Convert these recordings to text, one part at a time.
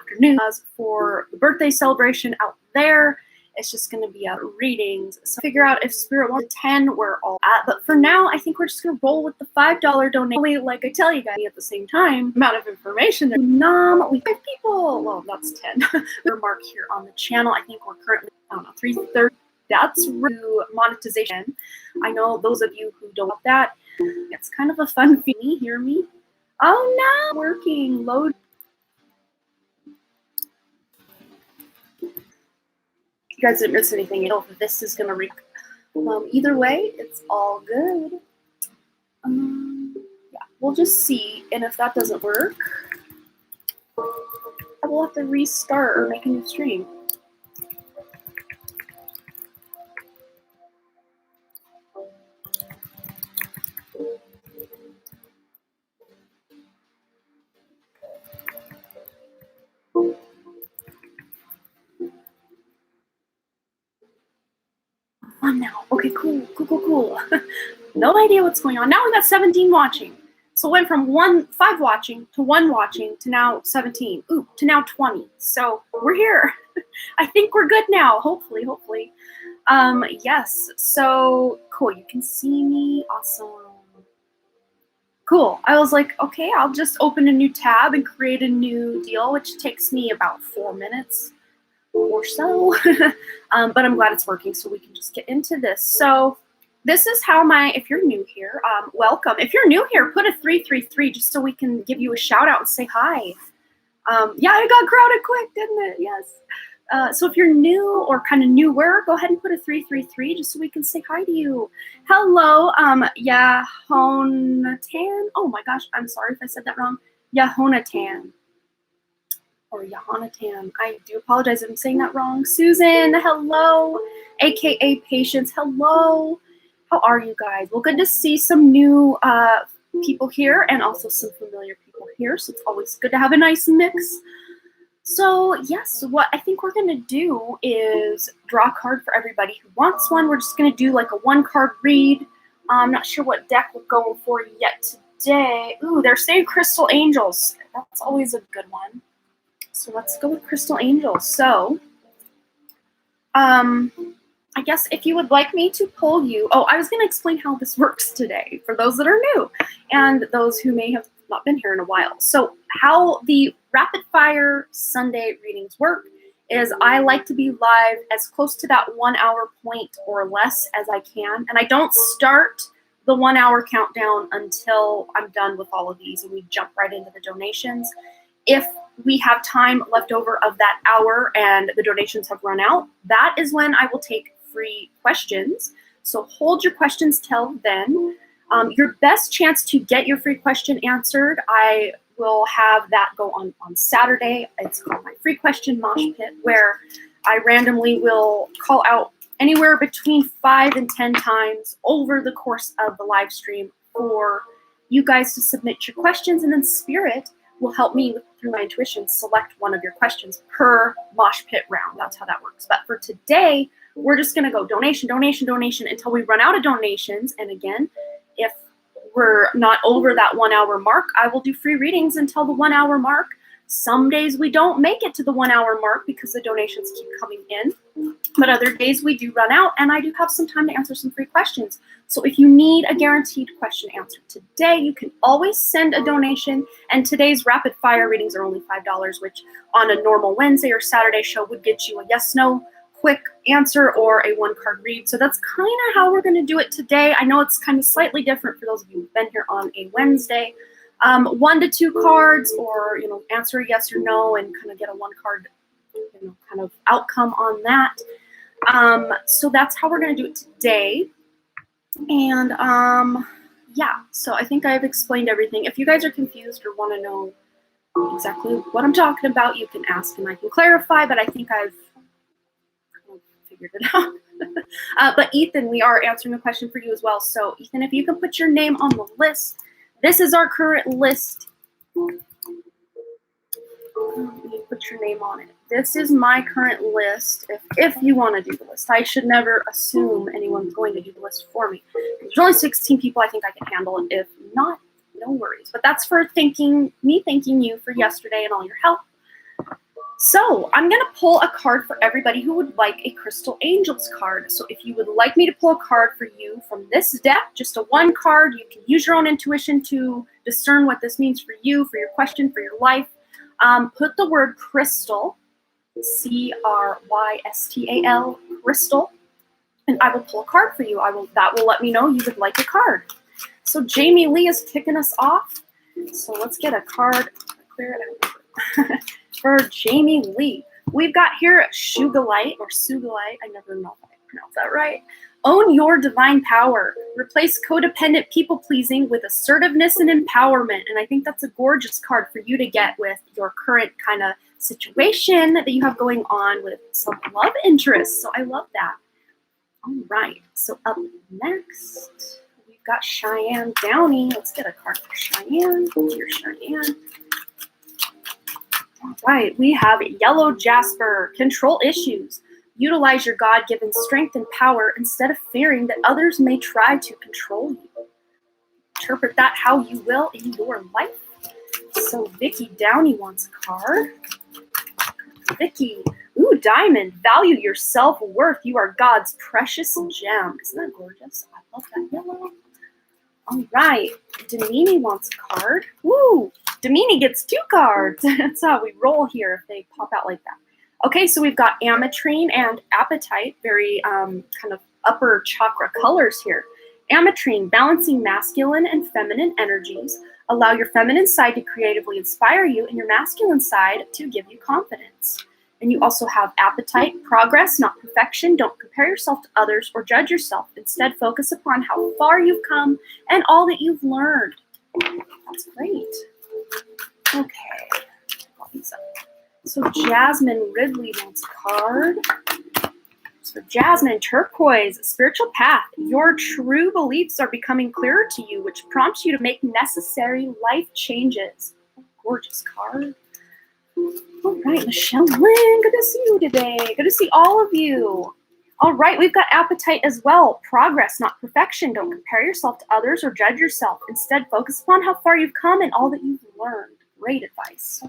afternoon. As for the birthday celebration out there, it's just going to be readings. So figure out if Spirit wants to 10, we're all at. But for now, I think we're just going to roll with the $5 donation. Like I tell you guys at the same time, amount of information. We have 5 people. Well, that's 10. Mark here on the channel. I think we're currently, I don't know, 330. That's monetization. I know those of you who don't have that, it's kind of a fun feeling. Hear me? Oh no, working, load. You guys didn't miss anything. You know, this is gonna either way, it's all good. Yeah, we'll just see, and if that doesn't work, I will have to restart or make a new stream. On now. Okay, cool. No idea what's going on. Now we got 17 watching. So it went from 5 watching to 1 watching to now 17. Ooh, to now 20. So we're here. I think we're good now. Hopefully. Yes. So cool. You can see me. Awesome. Cool. I was like, okay, I'll just open a new tab and create a new deal, which takes me about 4 minutes or so. But I'm glad it's working, so we can just get into this. So this is how if you're new here, welcome. If you're new here, put a 333 just so we can give you a shout out and say hi. Yeah, it got crowded quick, didn't it? Yes. So if you're new or kind of newer, go ahead and put a 333 just so we can say hi to you. Hello, Yahonatan. Oh my gosh, I'm sorry if I said that wrong. Yahonatan. Or Yahonatan. I do apologize if I'm saying that wrong. Susan, hello. AKA Patience, hello. How are you guys? Well, good to see some new people here and also some familiar people here. So it's always good to have a nice mix. So yes, what I think we're going to do is draw a card for everybody who wants one. We're just going to do like a 1-card read. I'm not sure what deck we're going for yet today. Ooh, they're saying Crystal Angels. That's always a good one. So let's go with Crystal Angels. So, I guess if you would like me to pull you, I was going to explain how this works today for those that are new and those who may have not been here in a while. So how the rapid fire Sunday readings work is I like to be live as close to that 1 hour point or less as I can. And I don't start the 1 hour countdown until I'm done with all of these and we jump right into the donations. If we have time left over of that hour and the donations have run out, that is when I will take free questions. So hold your questions till then. Your best chance to get your free question answered, I will have that go on Saturday. It's called my free question mosh pit, where I randomly will call out anywhere between 5 and 10 times over the course of the live stream for you guys to submit your questions, and then Spirit will help me through my intuition select one of your questions per mosh pit round. That's how that works. But for today, we're just going to go donation until we run out of donations. And again, if we're not over that 1 hour mark, I will do free readings until the 1 hour mark. Some days we don't make it to the 1 hour mark because the donations keep coming in. But other days we do run out, and I do have some time to answer some free questions. So if you need a guaranteed question answered today, you can always send a donation. And today's rapid fire readings are only $5, which on a normal Wednesday or Saturday show would get you a yes/no quick answer or a 1-card read. So that's kind of how we're going to do it today. I know it's kind of slightly different for those of you who've been here on a Wednesday. 1 to 2 cards, or answer a yes or no and kind of get a 1-card kind of outcome on that. So that's how we're going to do it today. And yeah, so I think I've explained everything. If you guys are confused or want to know exactly what I'm talking about, you can ask and I can clarify, but I think I've figured it out. But Ethan, we are answering a question for you as well. So Ethan, if you can put your name on the list. This is our current list. You put your name on it. This is my current list. If you want to do the list, I should never assume anyone's going to do the list for me. There's only 16 people. I think I can handle it. If not, no worries. But that's for me thanking you for yesterday and all your help. So I'm going to pull a card for everybody who would like a Crystal Angels card. So if you would like me to pull a card for you from this deck, just a one card, you can use your own intuition to discern what this means for you, for your question, for your life. Put the word crystal, C-R-Y-S-T-A-L, crystal, and I will pull a card for you. That will let me know you would like a card. So Jamie Lee is kicking us off. So let's get a card. Clear it out. For Jamie Lee. We've got here Sugalite or Sugalite. I never know if I pronounce that right. Own your divine power. Replace codependent people-pleasing with assertiveness and empowerment. And I think that's a gorgeous card for you to get with your current kind of situation that you have going on with some love interest. So I love that. All right. So up next, we've got Cheyenne Downey. Let's get a card for Cheyenne. Dear Cheyenne. All right, we have Yellow Jasper, control issues. Utilize your God-given strength and power instead of fearing that others may try to control you. Interpret that how you will in your life. So Vicky Downey wants a card. Vicky, ooh, Diamond, value your self-worth. You are God's precious gem. Isn't that gorgeous? I love that yellow. All right, Demini wants a card. Woo! Demini gets 2 cards. That's how we roll here if they pop out like that. Okay, so we've got Ametrine and Appetite, very kind of upper chakra colors here. Ametrine, balancing masculine and feminine energies. Allow your feminine side to creatively inspire you and your masculine side to give you confidence. And you also have Appetite, progress, not perfection. Don't compare yourself to others or judge yourself. Instead, focus upon how far you've come and all that you've learned. That's great. Okay. So Jasmine Ridley wants a card. So Jasmine, turquoise, spiritual path. Your true beliefs are becoming clearer to you, which prompts you to make necessary life changes. Gorgeous card. All right, Michelle Lynn, good to see you today. Good to see all of you. All right, we've got Appetite as well. Progress, not perfection. Don't compare yourself to others or judge yourself. Instead, focus upon how far you've come and all that you've learned. Great advice.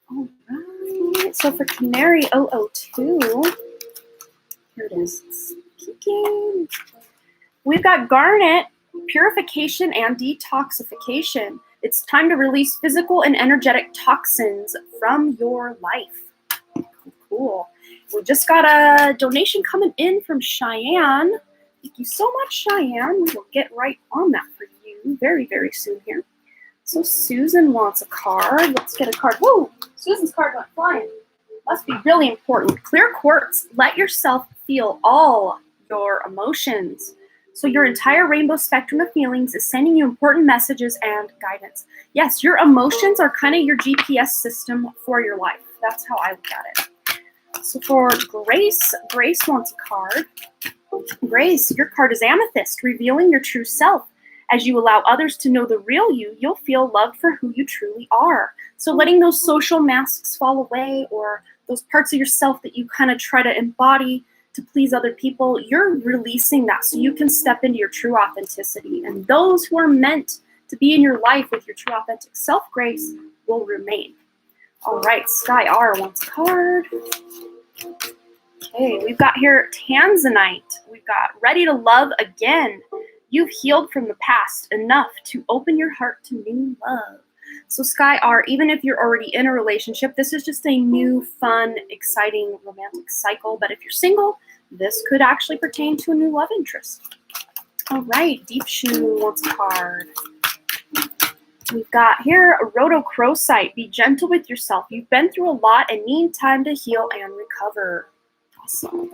All right, so for Canary 002, here it is. Speaking. We've got Garnet, purification and detoxification. It's time to release physical and energetic toxins from your life. Cool. We just got a donation coming in from Cheyenne. Thank you so much, Cheyenne. We will get right on that for you very, very soon here. So Susan wants a card. Let's get a card. Whoa! Susan's card went flying. Must be really important. Clear quartz. Let yourself feel all your emotions. So your entire rainbow spectrum of feelings is sending you important messages and guidance. Yes, your emotions are kind of your GPS system for your life. That's how I look at it. So for Grace, Grace wants a card. Grace, your card is Amethyst, revealing your true self. As you allow others to know the real you, you'll feel loved for who you truly are. So letting those social masks fall away, or those parts of yourself that you kind of try to embody to please other people, you're releasing that so you can step into your true authenticity. And those who are meant to be in your life with your true authentic self, Grace, will remain. All right, Sky R wants a card. Okay, we've got here Tanzanite. We've got ready to love again. You've healed from the past enough to open your heart to new love. So Sky R, even if you're already in a relationship, this is just a new, fun, exciting, romantic cycle. But if you're single, this could actually pertain to a new love interest. All right, Deep Shoe wants a card. We've got here Rhodochrosite. Be gentle with yourself. You've been through a lot and need time to heal and recover. Awesome.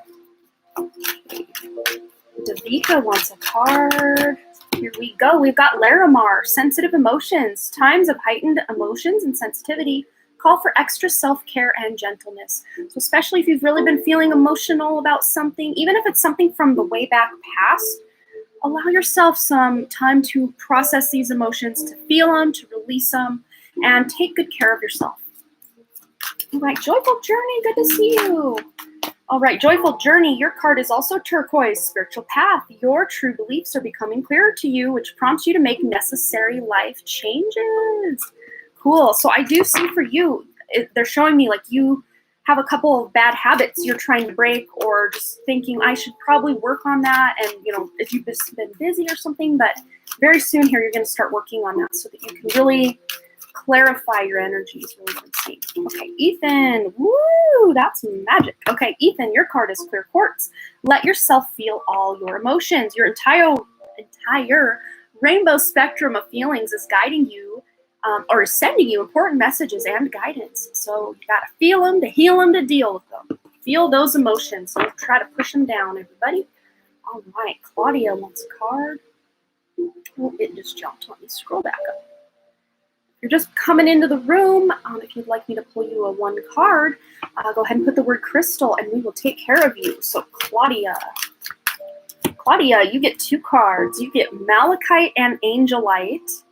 Davika wants a card. Here we go. We've got Larimar. Sensitive emotions. Times of heightened emotions and sensitivity call for extra self-care and gentleness. So especially if you've really been feeling emotional about something, even if it's something from the way back past, allow yourself some time to process these emotions, to feel them, to release them, and take good care of yourself. All right, Joyful Journey, good to see you. All right, Joyful Journey, your card is also turquoise, spiritual path. Your true beliefs are becoming clearer to you, which prompts you to make necessary life changes. Cool. So I do see for you, they're showing me like you have a couple of bad habits you're trying to break, or just thinking I should probably work on that. And if you've just been busy or something, but very soon here you're going to start working on that so that you can really clarify your energies. Really what I'm seeing. Okay, Ethan. Woo, that's magic. Okay, Ethan, your card is Clear Quartz. Let yourself feel all your emotions. Your entire rainbow spectrum of feelings is guiding you, or sending you important messages and guidance. So you gotta feel them to heal them to deal with them. Feel those emotions. Don't try to push them down, everybody. All right, Claudia wants a card. Oh, it just jumped. Let me scroll back up. If you're just coming into the room, if you'd like me to pull you a one card, go ahead and put the word crystal and we will take care of you. So Claudia, you get two cards. You get Malachite and Angelite.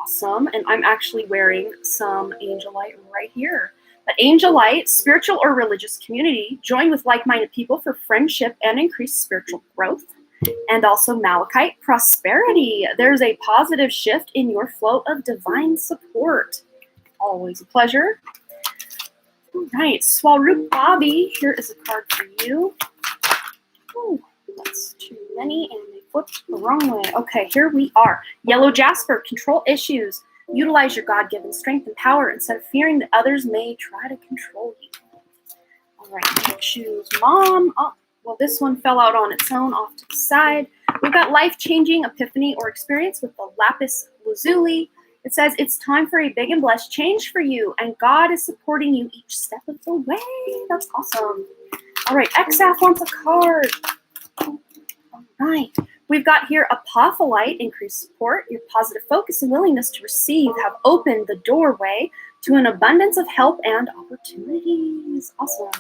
Awesome. And I'm actually wearing some Angelite right here. But Angelite, spiritual or religious community, join with like-minded people for friendship and increased spiritual growth. And also Malachite, prosperity. There's a positive shift in your flow of divine support. Always a pleasure. All right, Swaroop Bobby, here is a card for you. Oh, that's too many, and they flipped the wrong way. Okay, here we are. Yellow Jasper, control issues. Utilize your God-given strength and power instead of fearing that others may try to control you. All right, choose Mom. Oh, well, this one fell out on its own off to the side. We've got life-changing epiphany or experience with the lapis lazuli. It says it's time for a big and blessed change for you, and God is supporting you each step of the way. That's awesome. All right, Exaf wants a card. All right. We've got here Apophyllite, increased support. Your positive focus and willingness to receive have opened the doorway to an abundance of help and opportunities. Awesome.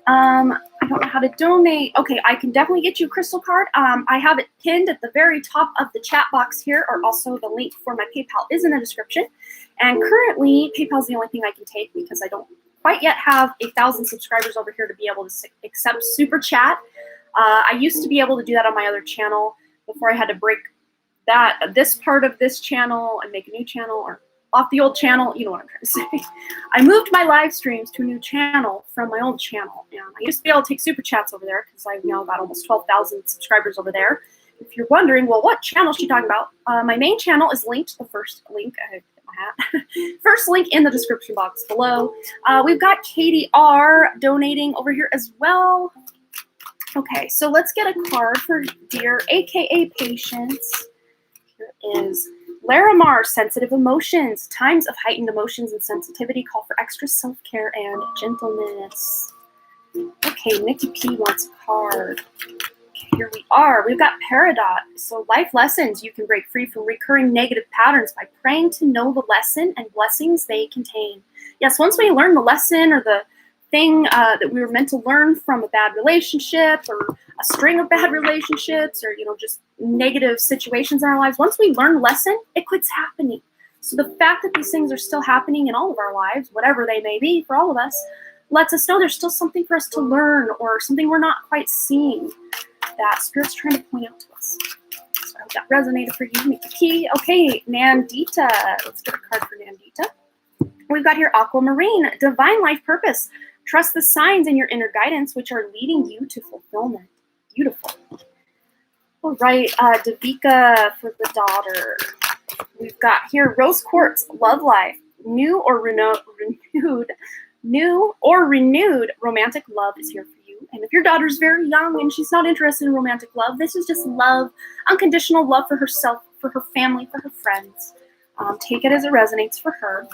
I don't know how to donate. Okay, I can definitely get you a crystal card. I have it pinned at the very top of the chat box here, or also the link for my PayPal is in the description. And currently, PayPal is the only thing I can take because I don't quite yet have 1,000 subscribers over here to be able to accept Super Chat. I used to be able to do that on my other channel before I had to break this part of this channel and make a new channel, or off the old channel. You know what I'm trying to say. I moved my live streams to a new channel from my old channel, and I used to be able to take Super Chats over there because I've now got almost 12,000 subscribers over there. If you're wondering, well, what channel is she talking about? My main channel is linked. The first link, I hit my hat. First link in the description box below. We've got Katie R donating over here as well. Okay, so let's get a card for dear AKA Patience. Here is Larimar, sensitive emotions. Times of heightened emotions and sensitivity call for extra self-care and gentleness. Okay, Nikki P wants a card. Okay, here we are. We've got Peridot. So life lessons. You can break free from recurring negative patterns by praying to know the lesson and blessings they contain. Yes, once we learn the lesson or the thing that we were meant to learn from a bad relationship or a string of bad relationships, or just negative situations in our lives, once we learn the lesson, it quits happening. So the fact that these things are still happening in all of our lives, whatever they may be for all of us, lets us know there's still something for us to learn, or something we're not quite seeing that Spirit's trying to point out to us. So I hope that resonated for you, Nikki P. Okay, Nandita. Let's get a card for Nandita. We've got here Aquamarine, divine life purpose. Trust the signs in your inner guidance, which are leading you to fulfillment. Beautiful. All right, Devika for the daughter. We've got here Rose Quartz, love life, new or renewed romantic love is here for you. And if your daughter's very young and she's not interested in romantic love, this is just love, unconditional love for herself, for her family, for her friends. Take it as it resonates for her.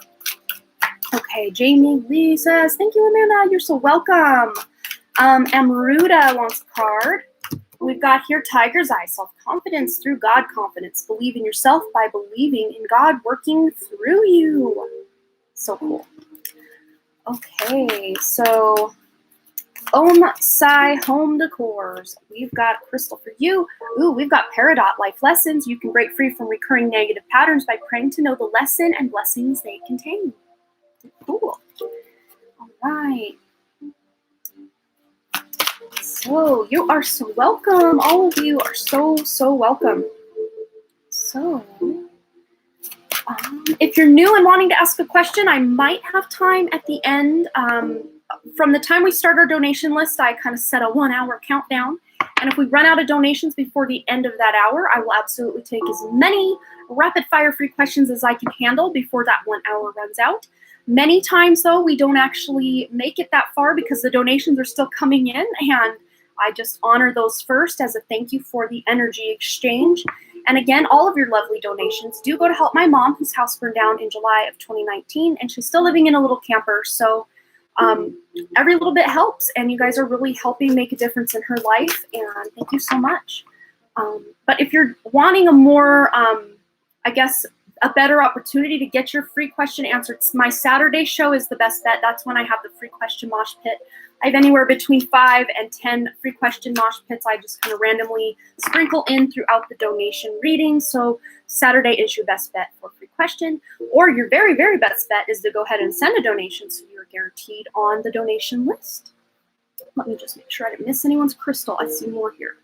Okay, Jamie Lee says, thank you, Amanda. You're so welcome. Amruta wants a card. We've got here Tiger's Eye, self-confidence through God confidence. Believe in yourself by believing in God working through you. So cool. Okay, so Om Sai Home Decors. We've got crystal for you. Ooh, we've got Peridot, life lessons. You can break free from recurring negative patterns by praying to know the lesson and blessings they contain. Cool. All right. So you are so welcome. All of you are so welcome. So If you're new and wanting to ask a question, I might have time at the end. From the time we start our donation list, I kind of set a 1 hour countdown. And if we run out of donations before the end of that hour, I will absolutely take as many rapid fire free questions as I can handle before that 1 hour runs out. Many times, though, we don't actually make it that far because the donations are still coming in, and I just honor those first as a thank you for the energy exchange. And again, all of your lovely donations do go to help my mom, whose house burned down in July of 2019, and she's still living in a little camper. So every little bit helps, and you guys are really helping make a difference in her life, and thank you so much. But if you're wanting a more, I guess, a better opportunity to get your free question answered, my Saturday show is the best bet. That's when I have the free question mosh pit. I have anywhere between 5 and 10 free question mosh pits. I just kind of randomly sprinkle in throughout the donation reading. So Saturday is your best bet for free question. Or your very, very best bet is to go ahead and send a donation so you're guaranteed on the donation list. Let me just make sure I didn't miss anyone's crystal. I see more here.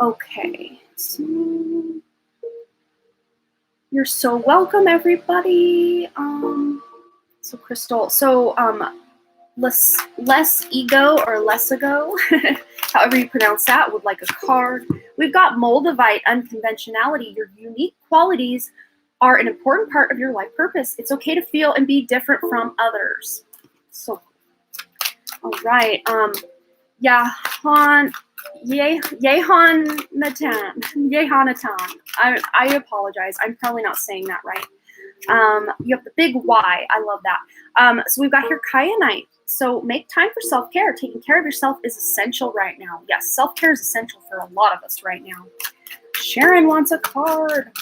Okay. So you're so welcome, everybody. So Crystal, less ego or less ago, however you pronounce that, would like a card. We've got Moldavite unconventionality. Your unique qualities are an important part of your life purpose. It's okay to feel and be different from others. So, all right. Yehanatan. I apologize. I'm probably not saying that right. You have the big Y. I love that. So we've got here Kyanite. So make time for self-care. Taking care of yourself is essential right now. Yes, self-care is essential for a lot of us right now. Sharon wants a card.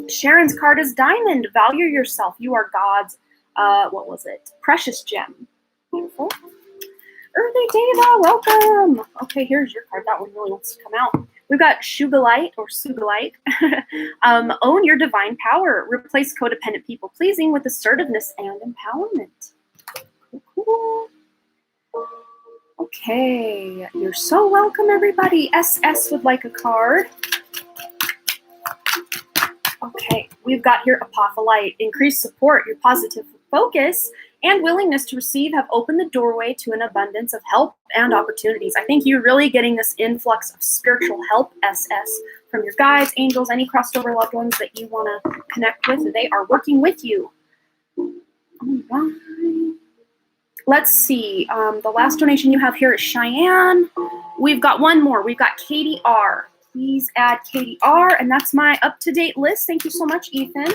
Sharon's card is Diamond. Value yourself. You are God's, precious gem. Beautiful. Earthy Deva, welcome. Okay, here's your card. That one really wants to come out. We've got Sugalite or Sugalite. Own your divine power. Replace codependent people pleasing with assertiveness and empowerment. Cool. Okay, you're so welcome, everybody. SS would like a card. Okay, we've got here Apophyllite. Increased support, your positive focus and willingness to receive have opened the doorway to an abundance of help and opportunities. I think you're really getting this influx of spiritual help, SS, from your guides, angels, any crossed over loved ones that you want to connect with. They are working with you. All right. Let's see. The last donation you have here is Cheyenne. We've got one more. We've got Katie R. Please add Katie R. And that's my up-to-date list. Thank you so much, Ethan.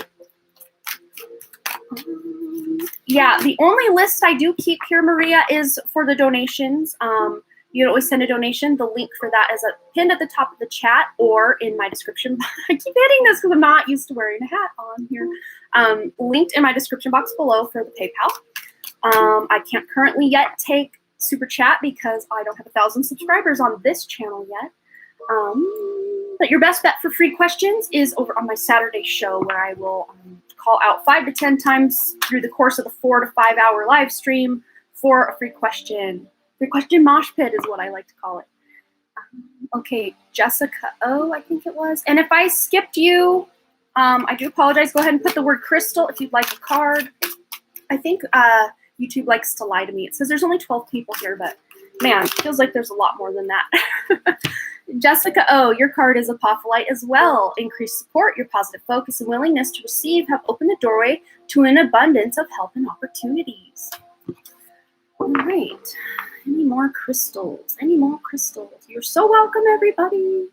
Yeah, the only list I do keep here, Maria, is for the donations. You always send a donation. The link for that is pinned at the top of the chat or in my description. I keep hitting this because I'm not used to wearing a hat on here. Linked in my description box below for the PayPal. I can't currently yet take Super Chat because I don't have 1,000 subscribers on this channel yet. But your best bet for free questions is over on my Saturday show where I will call out 5 to 10 times through the course of the 4 to 5 hour live stream for a free question. Free question mosh pit is what I like to call it. Okay, Jessica O, I think it was. And if I skipped you, I do apologize. Go ahead and put the word crystal if you'd like a card. I think YouTube likes to lie to me. It says there's only 12 people here, but man, it feels like there's a lot more than that. Jessica O, your card is Apophyllite as well. Increased support, your positive focus and willingness to receive have opened the doorway to an abundance of help and opportunities. All right. Any more crystals? Any more crystals? You're so welcome, everybody.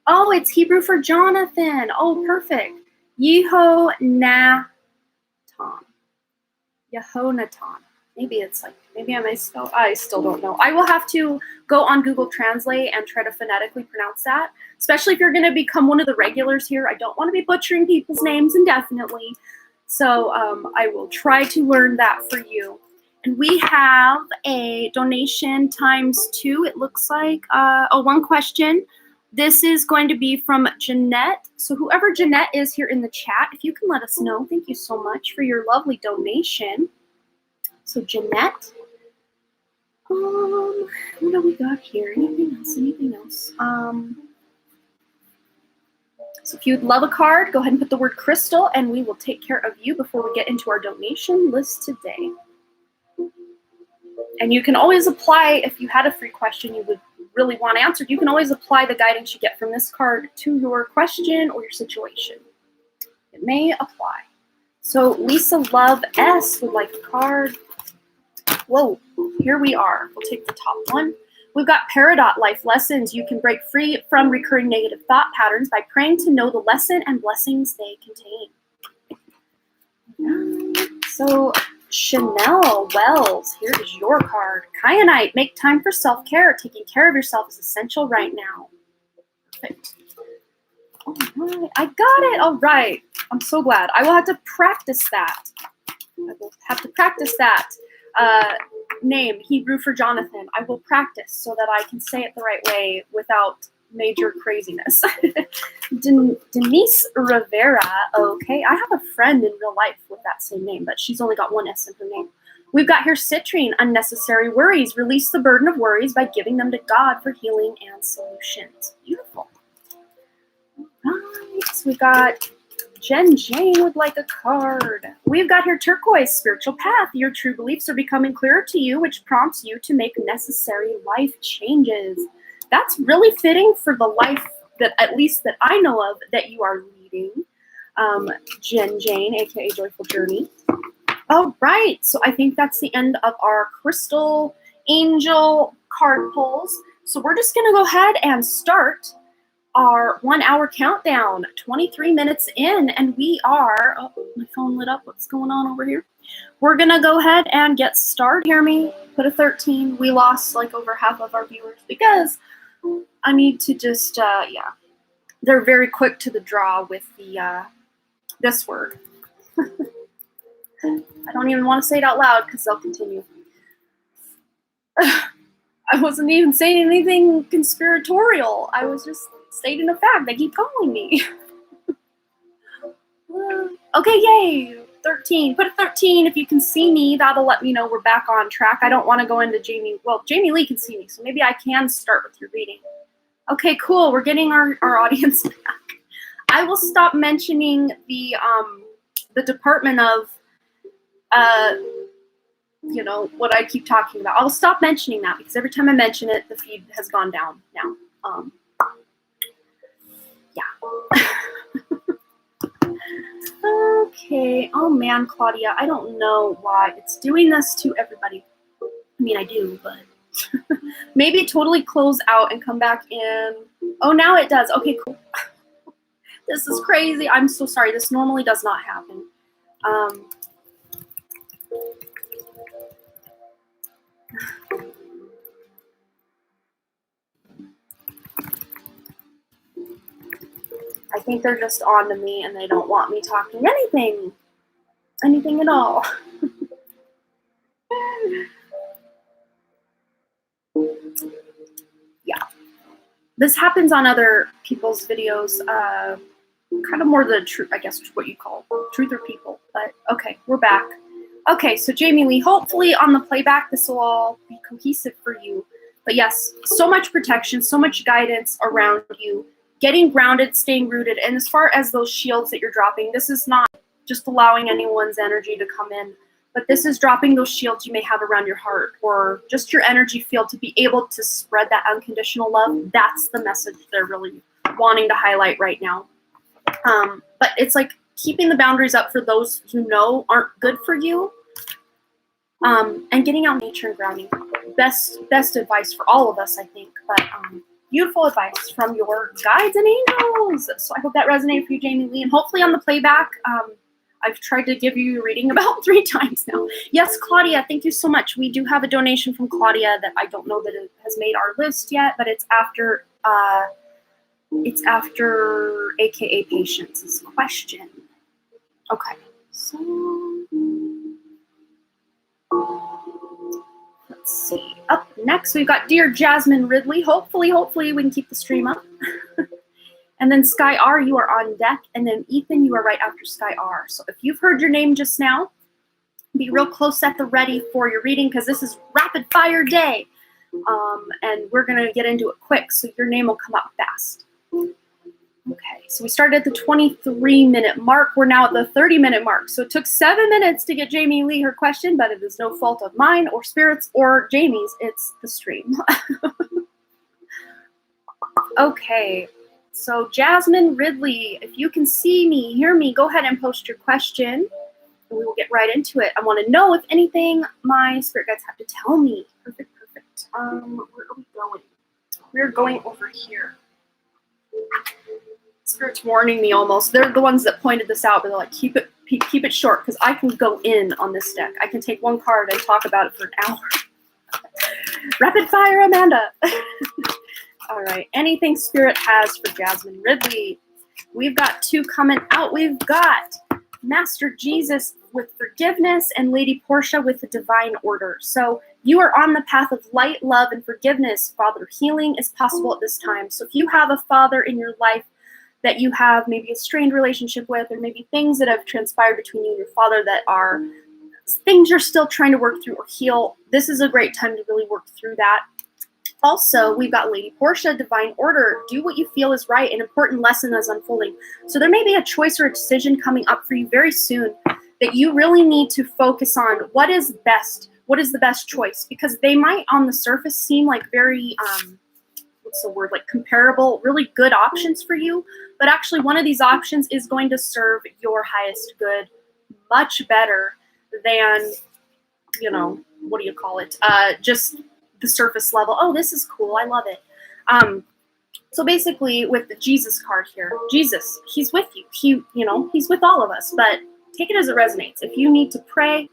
Oh, it's Hebrew for Jonathan. Oh, perfect. Yehonatan. Yehonatan. Maybe I still don't know. I will have to go on Google Translate and try to phonetically pronounce that, especially if you're going to become one of the regulars here. I don't want to be butchering people's names indefinitely. So I will try to learn that for you. And we have a donation ×2, it looks like. One question. This is going to be from Jeanette. So whoever Jeanette is here in the chat, if you can let us know. Thank you so much for your lovely donation. So Jeanette, what do we got here? Anything else? So if you'd love a card, go ahead and put the word crystal, and we will take care of you before we get into our donation list today. And you can always apply, if you had a free question you would really want answered, you can always apply the guidance you get from this card to your question or your situation. It may apply. So Lisa Love S would like a card. Whoa, here we are. We'll take the top one. We've got Peridot Life Lessons. You can break free from recurring negative thought patterns by praying to know the lesson and blessings they contain. So Chanel Wells, here is your card. Kyanite, make time for self-care. Taking care of yourself is essential right now. Perfect. All right, I got it. All right. I'm so glad. I will have to practice that. I will have to practice that name, Hebrew for Jonathan. I will practice so that I can say it the right way without major craziness. Denise Rivera. Okay, I have a friend in real life with that same name, but she's only got one S in her name. We've got here citrine, unnecessary worries. Release the burden of worries by giving them to God for healing and solutions. Beautiful. All right, so we got Jen Jane would like a card. We've got here turquoise, spiritual path. Your true beliefs are becoming clearer to you, which prompts you to make necessary life changes. That's really fitting for the life that, at least that I know of, that you are leading. Jen Jane, aka Joyful Journey. All right, so I think that's the end of our crystal angel card pulls. So we're just gonna go ahead and start our 1 hour countdown, 23 minutes in, and we are, oh, my phone lit up, what's going on over here? We're gonna go ahead and get started. Hear me? Put a 13. We lost like over half of our viewers because I need to just, yeah. They're very quick to the draw with the, this word. I don't even want to say it out loud because they'll continue. I wasn't even saying anything conspiratorial. I was just stating a fact. They keep calling me. Okay, yay. 13. Put a 13 if you can see me. That'll let me know we're back on track. I don't want to go into Jamie. Well, Jamie Lee can see me, so maybe I can start with your reading. Okay, cool. We're getting our audience back. I will stop mentioning the department of you know, what I keep talking about. I'll stop mentioning that because every time I mention it, the feed has gone down now. Yeah. Okay. Oh man, Claudia, I don't know why it's doing this to everybody. I mean, I do, but maybe totally close out and come back in. Oh, now it does. Okay, cool. This is crazy. I'm so sorry. This normally does not happen. I think they're just on to me and they don't want me talking anything at all. Yeah. This happens on other people's videos, kind of more the truth, I guess what you call truther people, but okay, we're back. Okay, so Jamie Lee, hopefully on the playback, this will all be cohesive for you. But yes, so much protection, so much guidance around you, getting grounded, staying rooted. And as far as those shields that you're dropping, this is not just allowing anyone's energy to come in, but this is dropping those shields you may have around your heart or just your energy field to be able to spread that unconditional love. That's the message they're really wanting to highlight right now. But it's like keeping the boundaries up for those you know aren't good for you, and getting out in nature and grounding. Best advice for all of us, I think. But beautiful advice from your guides and angels. So I hope that resonated for you, Jamie Lee. And hopefully on the playback, I've tried to give you a reading about 3 times now. Yes, Claudia, thank you so much. We do have a donation from Claudia that I don't know that it has made our list yet, but it's after AKA Patience's question. Okay, so let's see. Up next, we've got Dear Jasmine Ridley. Hopefully we can keep the stream up. And then Sky R, you are on deck. And then Ethan, you are right after Sky R. So if you've heard your name just now, be real close at the ready for your reading because this is rapid fire day. And we're going to get into it quick, so your name will come up fast. Okay, so we started at the 23-minute mark. We're now at the 30-minute mark. So it took 7 minutes to get Jamie Lee her question, but it is no fault of mine or Spirit's or Jamie's. It's the stream. Okay, so Jasmine Ridley, if you can see me, hear me, go ahead and post your question, and we will get right into it. I want to know if anything my spirit guides have to tell me. Perfect, perfect. Where are we going? We're going over here. Spirit's warning me almost. They're the ones that pointed this out, but they're like, keep it short, because I can go in on this deck. I can take one card and talk about it for an hour. Rapid fire, Amanda. All right, anything Spirit has for Jasmine Ridley. We've got two coming out. We've got Master Jesus with forgiveness and Lady Portia with the divine order. So you are on the path of light, love, and forgiveness. Father, healing is possible at this time. So if you have a father in your life that you have maybe a strained relationship with, or maybe things that have transpired between you and your father that are things you're still trying to work through or heal, this is a great time to really work through that. Also, we've got Lady Portia, divine order. Do what you feel is right. An important lesson is unfolding. So there may be a choice or a decision coming up for you very soon that you really need to focus on what is best. What is the best choice? Because they might on the surface seem like very, like comparable, really good options for you. But actually one of these options is going to serve your highest good much better than, just the surface level. Oh, this is cool. I love it. So basically with the Jesus card here, Jesus, he's with you. He's with all of us, but take it as it resonates. If you need to pray,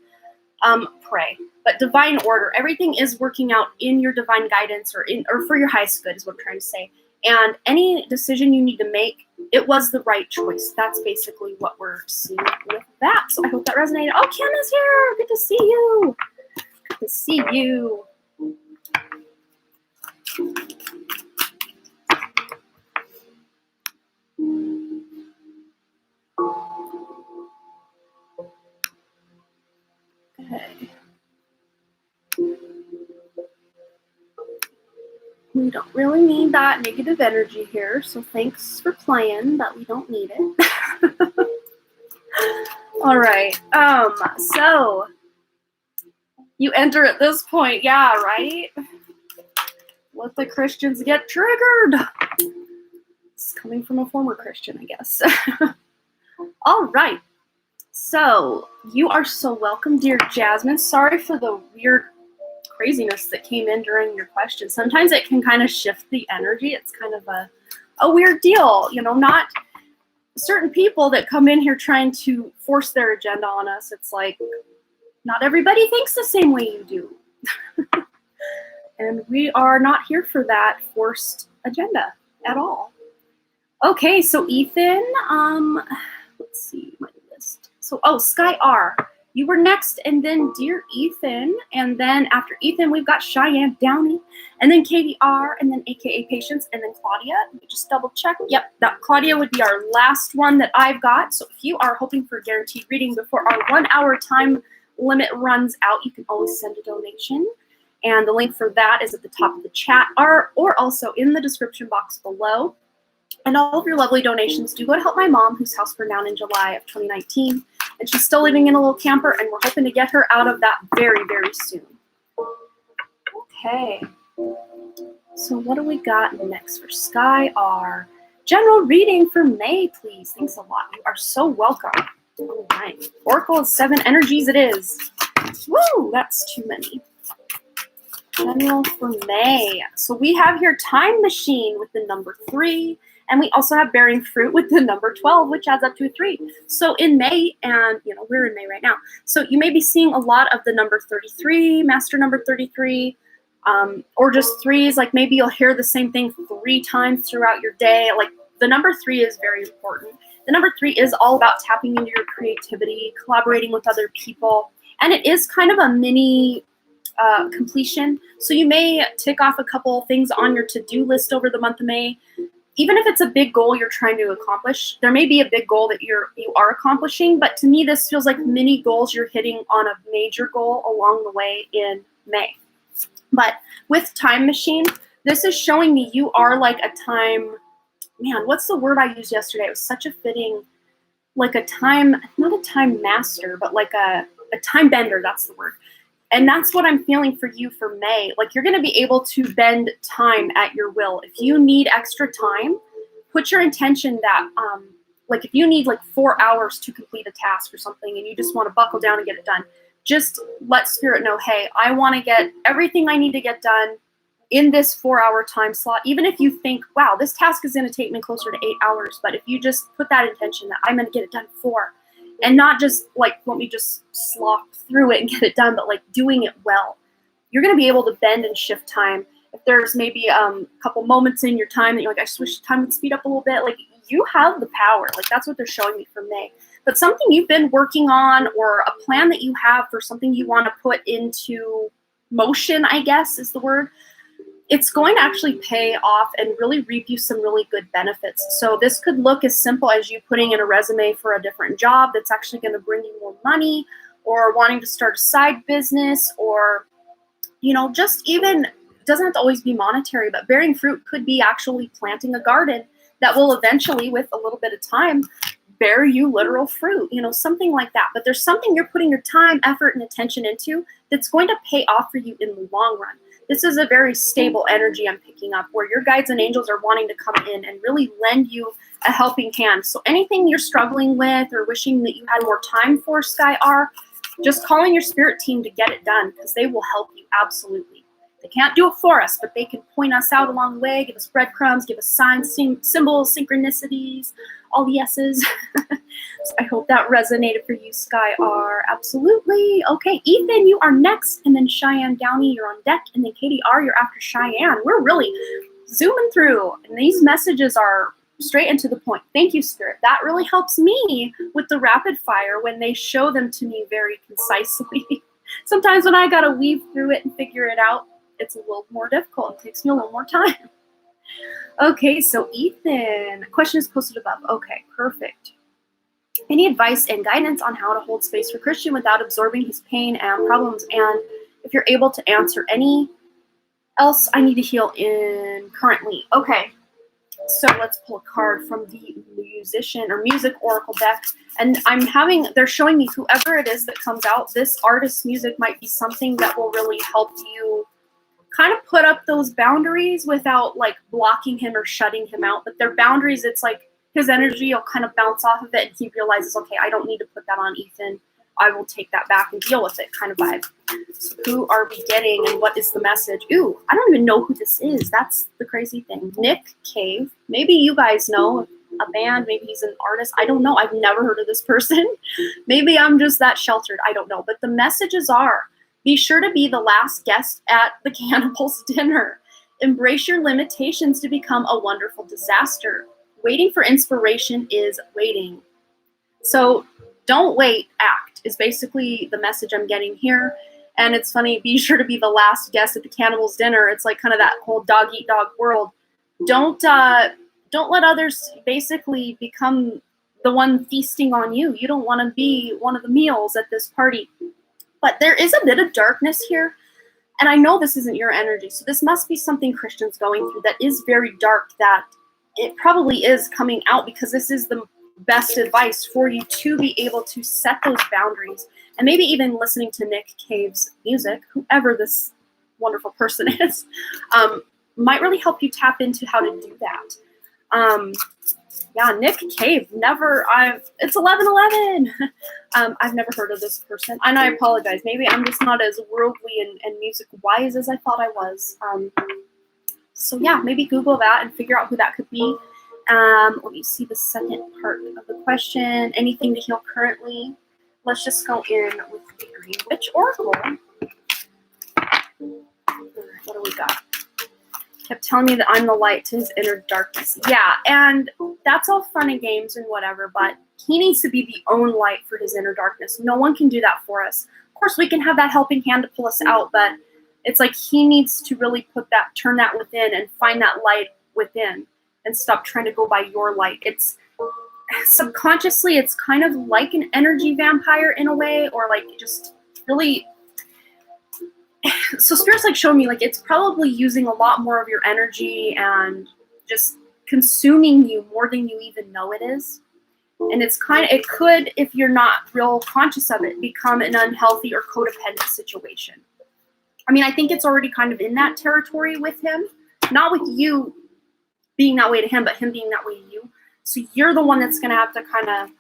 pray. But divine order, everything is working out in your divine guidance or for your highest good is what I'm trying to say. And any decision you need to make, it was the right choice. That's basically what we're seeing with that. So I hope that resonated. Oh, Kim is here. Good to see you. Good to see you. Okay. We don't really need that negative energy here, so thanks for playing, but we don't need it. All right. So you enter at this point, yeah, right? Let the Christians get triggered. It's coming from a former Christian, I guess. All right. So you are so welcome, dear Jasmine. Sorry for the weird craziness that came in during your question. Sometimes it can kind of shift the energy. It's kind of a weird deal, not certain people that come in here trying to force their agenda on us. It's like, not everybody thinks the same way you do. And we are not here for that forced agenda at all. Okay, so Ethan, let's see my list. So, Sky R, you were next, and then dear Ethan, and then after Ethan, we've got Cheyenne Downey, and then Katie R, and then AKA Patience, and then Claudia. Let me just double check. Yep, that Claudia would be our last one that I've got. So if you are hoping for a guaranteed reading before our 1 hour time limit runs out, you can always send a donation. And the link for that is at the top of the chat or also in the description box below. And all of your lovely donations do go to help my mom, whose house burned down in July of 2019. And she's still living in a little camper, and we're hoping to get her out of that very, very soon. Okay. So what do we got next for Sky R? General reading for May, please. Thanks a lot. You are so welcome. All right. Oracle of 7 energies it is. Woo, that's too many. General for May. So we have here Time Machine with the number 3. And we also have Bearing Fruit with the number 12, which adds up to a 3. So in May, and we're in May right now. So you may be seeing a lot of the number 33, master number 33, or just threes. Like maybe you'll hear the same thing 3 times throughout your day. Like the number 3 is very important. The number 3 is all about tapping into your creativity, collaborating with other people. And it is kind of a mini completion. So you may tick off a couple things on your to-do list over the month of May. Even if it's a big goal you're trying to accomplish, there may be a big goal that you are accomplishing, but to me this feels like mini goals you're hitting on a major goal along the way in May. But with Time Machine, this is showing me you are like a time man, what's the word I used yesterday? It was such a fitting, like a time, not a time master, but like a time bender. That's the word. And that's what I'm feeling for you for May. Like you're going to be able to bend time at your will. If you need extra time, put your intention that, like if you need like 4 hours to complete a task or something and you just want to buckle down and get it done, just let spirit know, hey, I want to get everything I need to get done in this 4-hour time slot. Even if you think, wow, this task is going to take me closer to 8 hours. But if you just put that intention that I'm going to get it done 4, and not just like, let me just slop through it and get it done, but like doing it well, you're going to be able to bend and shift time. If there's maybe a couple moments in your time that you're like, I just wish time would speed up a little bit, like you have the power. Like that's what they're showing me for May. But something you've been working on, or a plan that you have for something you want to put into motion, I guess is the word, it's going to actually pay off and really reap you some really good benefits. So this could look as simple as you putting in a resume for a different job that's actually going to bring you more money, or wanting to start a side business, or, you know, just even, doesn't have to always be monetary, but bearing fruit could be actually planting a garden that will eventually, with a little bit of time, bear you literal fruit, you know, something like that. But there's something you're putting your time, effort, and attention into that's going to pay off for you in the long run. This is a very stable energy I'm picking up, where your guides and angels are wanting to come in and really lend you a helping hand. So anything you're struggling with or wishing that you had more time for, Sky R, just calling your spirit team to get it done, because they will help you absolutely. They can't do it for us, but they can point us out along the way, give us breadcrumbs, give us signs, symbols, synchronicities, all the yeses. So I hope that resonated for you, Sky R. Absolutely. Okay, Ethan, you are next, and then Cheyenne Downey, you're on deck, and then Katie R, you're after Cheyenne. We're really zooming through, and these messages are straight and to the point. Thank you, Spirit. That really helps me with the rapid fire when they show them to me very concisely. Sometimes when I gotta weave through it and figure it out, it's a little more difficult. It takes me a little more time. Okay, so Ethan, question is posted above. Okay, perfect. Any advice and guidance on how to hold space for Christian without absorbing his pain and problems? And if you're able to answer any else I need to heal in currently. Okay, so let's pull a card from the musician or music oracle deck. And they're showing me whoever it is that comes out, this artist's music might be something that will really help you kind of put up those boundaries without like blocking him or shutting him out. But their boundaries, it's like his energy will kind of bounce off of it and he realizes, okay, I don't need to put that on Ethan. I will take that back and deal with it, kind of vibe. So who are we getting and what is the message? Ooh, I don't even know who this is. That's the crazy thing. Nick Cave. Maybe you guys know a band. Maybe he's an artist. I don't know. I've never heard of this person. Maybe I'm just that sheltered. I don't know. But the messages are, be sure to be the last guest at the cannibal's dinner. Embrace your limitations to become a wonderful disaster. Waiting for inspiration is waiting. So don't wait, act is basically the message I'm getting here. And it's funny, be sure to be the last guest at the cannibal's dinner. It's like kind of that whole dog eat dog world. Don't let others basically become the one feasting on you. You don't want to be one of the meals at this party. But there is a bit of darkness here. And I know this isn't your energy. So this must be something Christian's going through that is very dark, that it probably is coming out, because this is the best advice for you to be able to set those boundaries. And maybe even listening to Nick Cave's music, whoever this wonderful person is, might really help you tap into how to do that. Yeah, Nick Cave, it's 11:11. I've never heard of this person. And I apologize. Maybe I'm just not as worldly and music wise as I thought I was. So yeah, maybe Google that and figure out who that could be. Let me see the second part of the question. Anything to heal currently? Let's just go in with the Green Witch Oracle. What do we got? Kept telling me that I'm the light to his inner darkness. Yeah, and that's all fun and games and whatever, but he needs to be the own light for his inner darkness. No one can do that for us. Of course, we can have that helping hand to pull us out, but it's like he needs to really turn that within and find that light within and stop trying to go by your light. It's subconsciously, it's kind of like an energy vampire in a way, or like just really. So Spirit's like showing me like it's probably using a lot more of your energy and just consuming you more than you even know it is. And it could, if you're not real conscious of it, become an unhealthy or codependent situation. I mean, I think it's already kind of in that territory with him, not with you being that way to him, but him being that way to you. So you're the one that's going to have to kind of,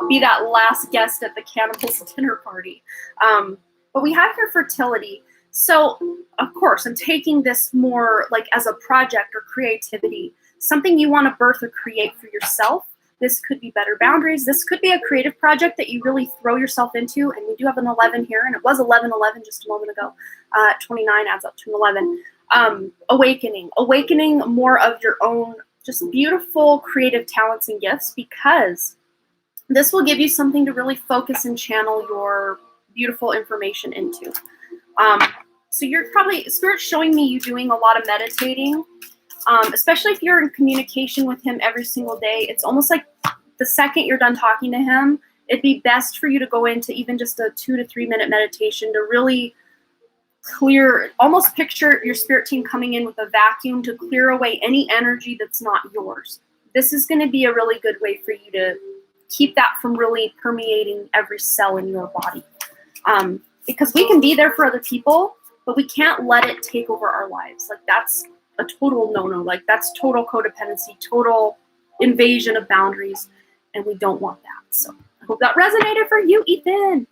be that last guest at the cannibal's dinner party. But we have here fertility. So, of course, I'm taking this more like as a project or creativity, something you want to birth or create for yourself. This could be better boundaries. This could be a creative project that you really throw yourself into. And we do have an 11 here, and it was 11:11 just a moment ago. 29 adds up to an 11. Awakening more of your own just beautiful creative talents and gifts, because this will give you something to really focus and channel your beautiful information into. So you're probably, Spirit's showing me you doing a lot of meditating, especially if you're in communication with him every single day. It's almost like the second you're done talking to him, it'd be best for you to go into even just a 2 to 3 minute meditation to really clear, almost picture your spirit team coming in with a vacuum to clear away any energy that's not yours. This is going to be a really good way for you to keep that from really permeating every cell in your body. Because we can be there for other people, but we can't let it take over our lives. Like, that's a total no-no. Like, that's total codependency, total invasion of boundaries, and we don't want that. So I hope that resonated for you, Ethan.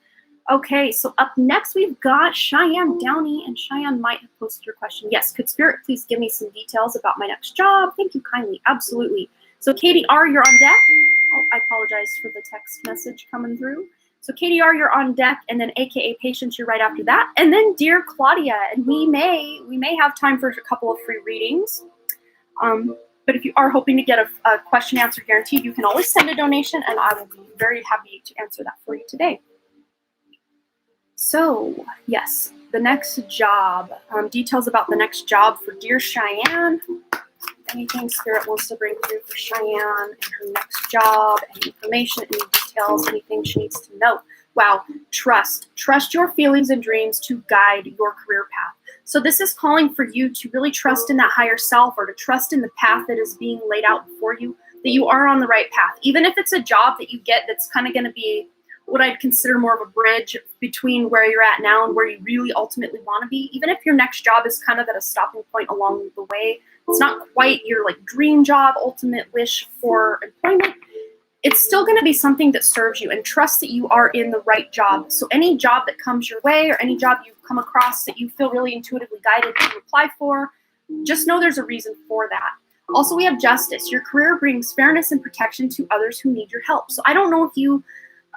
Okay, so up next we've got Cheyenne Downey, and Cheyenne might have posted your question. Yes, could Spirit please give me some details about my next job? Thank you kindly. Absolutely. So Katie R., you're on deck. Oh, I apologize for the text message coming through. So Katie R., you're on deck, and then AKA Patience, you're right after that. And then Dear Claudia, and we may have time for a couple of free readings. But if you are hoping to get a question answer guaranteed, you can always send a donation, and I will be very happy to answer that for you today. So, yes, the next job. Details about the next job for Dear Cheyenne. Anything Spirit wants to bring through for Cheyenne and her next job, any information, any details, anything she needs to know. Wow, trust. Trust your feelings and dreams to guide your career path. So this is calling for you to really trust in that higher self, or to trust in the path that is being laid out before you, that you are on the right path. Even if it's a job that you get that's kind of going to be what I'd consider more of a bridge between where you're at now and where you really ultimately want to be. Even if your next job is kind of at a stopping point along the way, it's not quite your like dream job, ultimate wish for employment, it's still going to be something that serves you, and trust that you are in the right job. So any job that comes your way, or any job you've come across that you feel really intuitively guided to apply for, just know there's a reason for that. Also, we have justice. Your career brings fairness and protection to others who need your help. So I don't know if you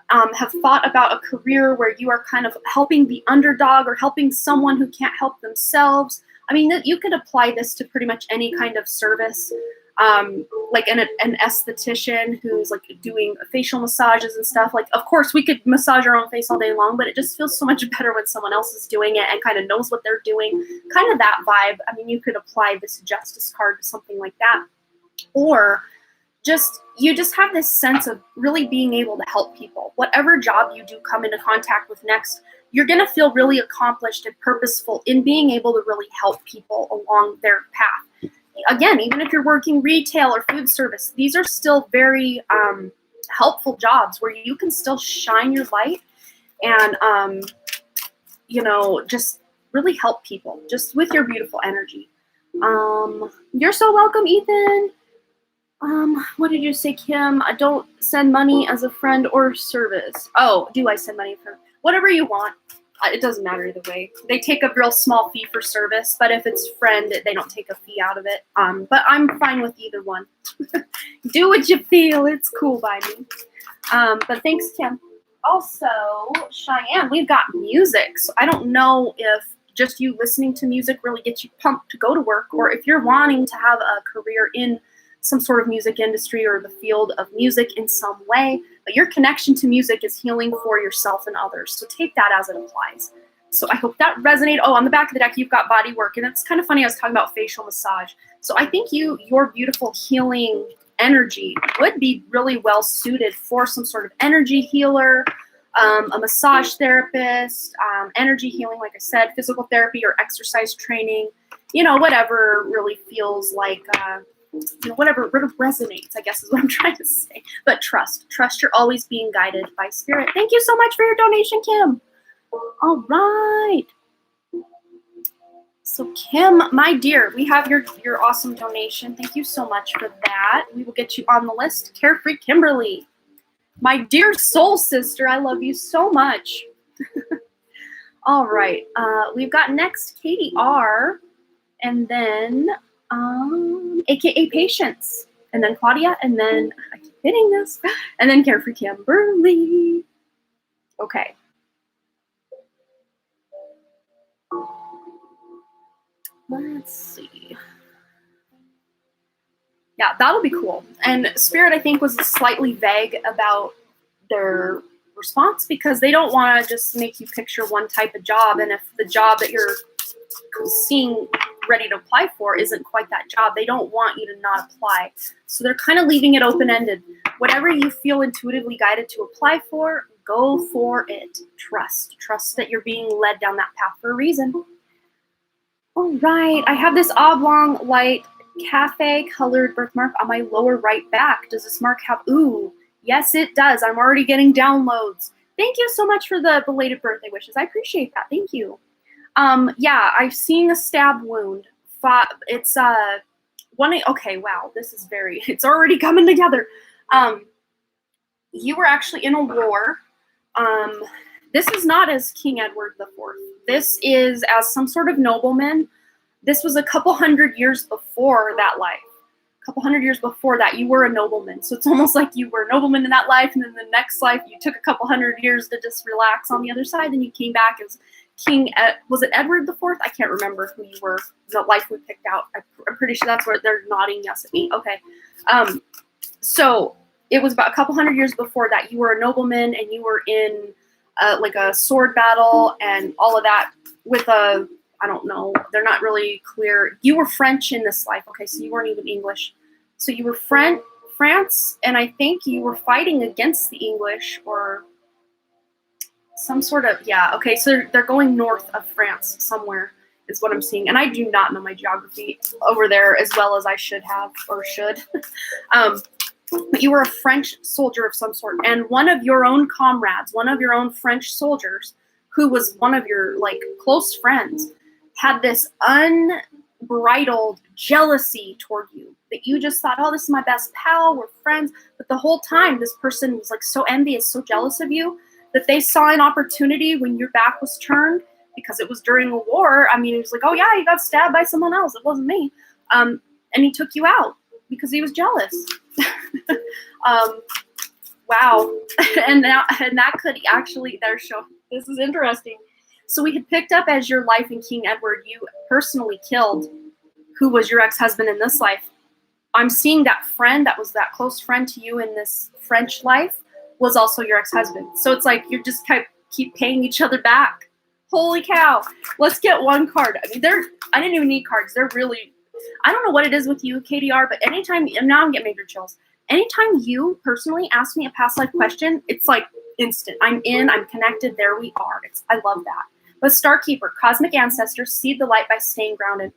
have thought about a career where you are kind of helping the underdog or helping someone who can't help themselves. I mean, you could apply this to pretty much any kind of service, like an esthetician who's like doing facial massages and stuff. Like, of course, we could massage our own face all day long, but it just feels so much better when someone else is doing it and kind of knows what they're doing. Kind of that vibe. I mean, you could apply this justice card to something like that. Or you just have this sense of really being able to help people. Whatever job you do come into contact with next, you're going to feel really accomplished and purposeful in being able to really help people along their path. Again, even if you're working retail or food service, these are still very helpful jobs where you can still shine your light and, just really help people just with your beautiful energy. You're so welcome, Ethan. What did you say, Kim? I don't send money as a friend or service. Oh, do I send money for whatever you want? It doesn't matter either way. They take a real small fee for service, but if it's friend, they don't take a fee out of it. But I'm fine with either one. Do what you feel. It's cool by me. But thanks, Kim. Also, Cheyenne, we've got music. So I don't know if just you listening to music really gets you pumped to go to work, or if you're wanting to have a career in some sort of music industry or the field of music in some way, but your connection to music is healing for yourself and others. So take that as it applies. So I hope that resonated. Oh, on the back of the deck, you've got body work. And it's kind of funny, I was talking about facial massage. So I think your beautiful healing energy would be really well suited for some sort of energy healer, a massage therapist, energy healing, like I said, physical therapy or exercise training, whatever really feels like whatever resonates, I guess is what I'm trying to say. But trust you're always being guided by spirit. Thank you so much for your donation, Kim. All right. So Kim, my dear, we have your awesome donation. Thank you so much for that. We will get you on the list. Carefree Kimberly, my dear soul sister, I love you so much. All right, we've got next Katie R, and then AKA Patience, and then Claudia, and then I keep hitting this, and then Carefree Kimberly. Okay. Let's see. Yeah, that'll be cool. And Spirit, I think, was slightly vague about their response because they don't want to just make you picture one type of job. And if the job that you're seeing ready to apply for isn't quite that job, they don't want you to not apply. So they're kind of leaving it open-ended. Whatever you feel intuitively guided to apply for, go for it. Trust that you're being led down that path for a reason. All right, I have this oblong light cafe colored birthmark on my lower right back. Does this mark have, ooh, yes it does. I'm already getting downloads. Thank you so much for the belated birthday wishes. I appreciate that, thank you. Yeah, I've seen a stab wound. It's, okay, wow, this is it's already coming together. You were actually in a war. This is not as King Edward IV. This is as some sort of nobleman. This was a couple hundred years before that life. A couple hundred years before that, you were a nobleman. So it's almost like you were a nobleman in that life, and then the next life, you took a couple hundred years to just relax on the other side, and you came back as King, was it Edward IV? I can't remember who you were, the life we picked out. I'm pretty sure that's where they're nodding yes at me. Okay. So it was about a couple hundred years before that. You were a nobleman, and you were in like a sword battle and all of that with a, I don't know, they're not really clear. You were French in this life. Okay, so you weren't even English. So you were France, and I think you were fighting against the English or some sort of, yeah, okay, so they're going north of France somewhere is what I'm seeing. And I do not know my geography over there as well as I should have or should. But you were a French soldier of some sort, and one of your own comrades, one of your own French soldiers, who was one of your like close friends, had this unbridled jealousy toward you that you just thought, oh, this is my best pal, we're friends. But the whole time, this person was like so envious, so jealous of you that they saw an opportunity when your back was turned because it was during a war. I mean, it was like, oh yeah, you got stabbed by someone else. It wasn't me. And he took you out because he was jealous. Wow. and that could actually, this is interesting. So we had picked up as your life in King Edward, you personally killed who was your ex-husband in this life. I'm seeing that friend that was that close friend to you in this French life was also your ex-husband. So it's like you just keep paying each other back. Holy cow. Let's get one card. I mean, I didn't even need cards. They're really, I don't know what it is with you, KDR, but anytime, and now I'm getting major chills. Anytime you personally ask me a past life question, it's like instant. I'm in, I'm connected, there we are. I love that. But Starkeeper, cosmic ancestors, seed the light by staying grounded.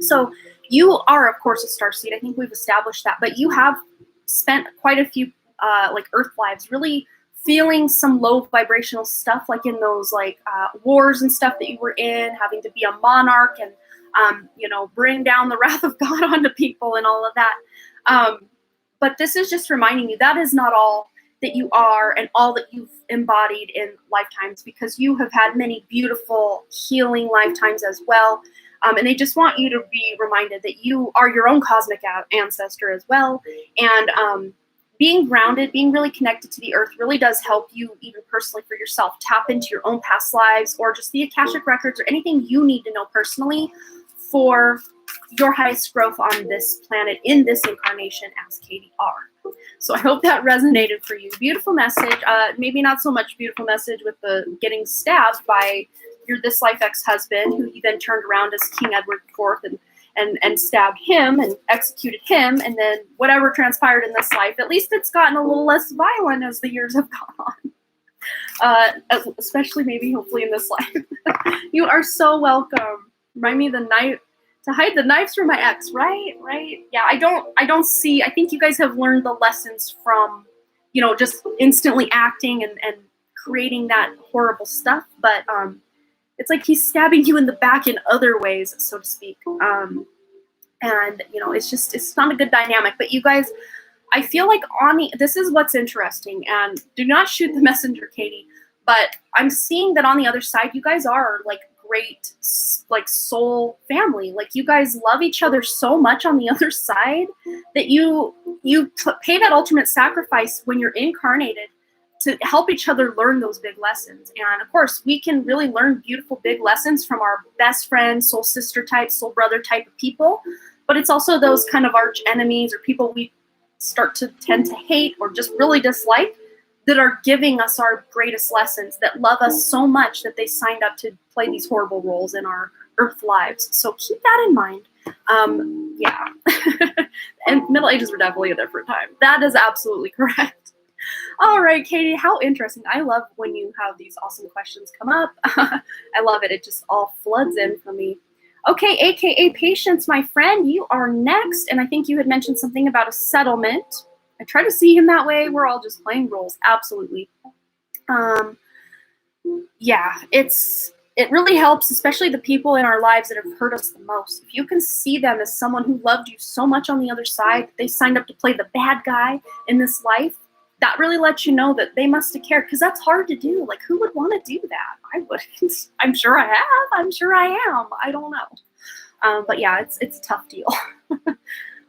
So you are, of course, a star seed. I think we've established that. But you have spent quite a few like Earth lives really feeling some low vibrational stuff, like in those like wars and stuff that you were in, having to be a monarch and bring down the wrath of God onto people and all of that. But this is just reminding you that is not all that you are and all that you've embodied in lifetimes, because you have had many beautiful healing lifetimes as well. And they just want you to be reminded that you are your own cosmic ancestor as well. And being grounded, being really connected to the earth really does help you, even personally for yourself, tap into your own past lives or just the Akashic records or anything you need to know personally for your highest growth on this planet in this incarnation as KDR. So I hope that resonated for you. Beautiful message. Maybe not so much beautiful message with the getting stabbed by your this life ex-husband, who you then turned around as King Edward IV and stabbed him and executed him, and then whatever transpired in this life, at least it's gotten a little less violent as the years have gone especially maybe hopefully in this life. You are so welcome. Remind me the night To hide the knives from my ex, right? Right. Yeah, I don't see, I think you guys have learned the lessons from, just instantly acting and creating that horrible stuff. But it's like he's stabbing you in the back in other ways, so to speak. And it's not a good dynamic. But you guys, I feel like this is what's interesting, and do not shoot the messenger, Katie, but I'm seeing that on the other side, you guys are like great, like soul family. Like you guys love each other so much on the other side that you pay that ultimate sacrifice when you're incarnated to help each other learn those big lessons. And of course, we can really learn beautiful big lessons from our best friend, soul sister type, soul brother type of people. But it's also those kind of arch enemies or people we start to tend to hate or just really dislike that are giving us our greatest lessons, that love us so much that they signed up to play these horrible roles in our earth lives. So keep that in mind. Yeah. And Middle Ages were definitely a different time. That is absolutely correct. All right, Katie, how interesting. I love when you have these awesome questions come up. I love it. It just all floods in for me. Okay, AKA Patience, my friend, you are next. And I think you had mentioned something about a settlement. I try to see him that way. We're all just playing roles. Absolutely. Yeah, it really helps, especially the people in our lives that have hurt us the most. If you can see them as someone who loved you so much on the other side, they signed up to play the bad guy in this life, that really lets you know that they must have cared, because that's hard to do. Like, who would want to do that? I wouldn't. I'm sure I have. I'm sure I am. I don't know. But yeah, it's a tough deal.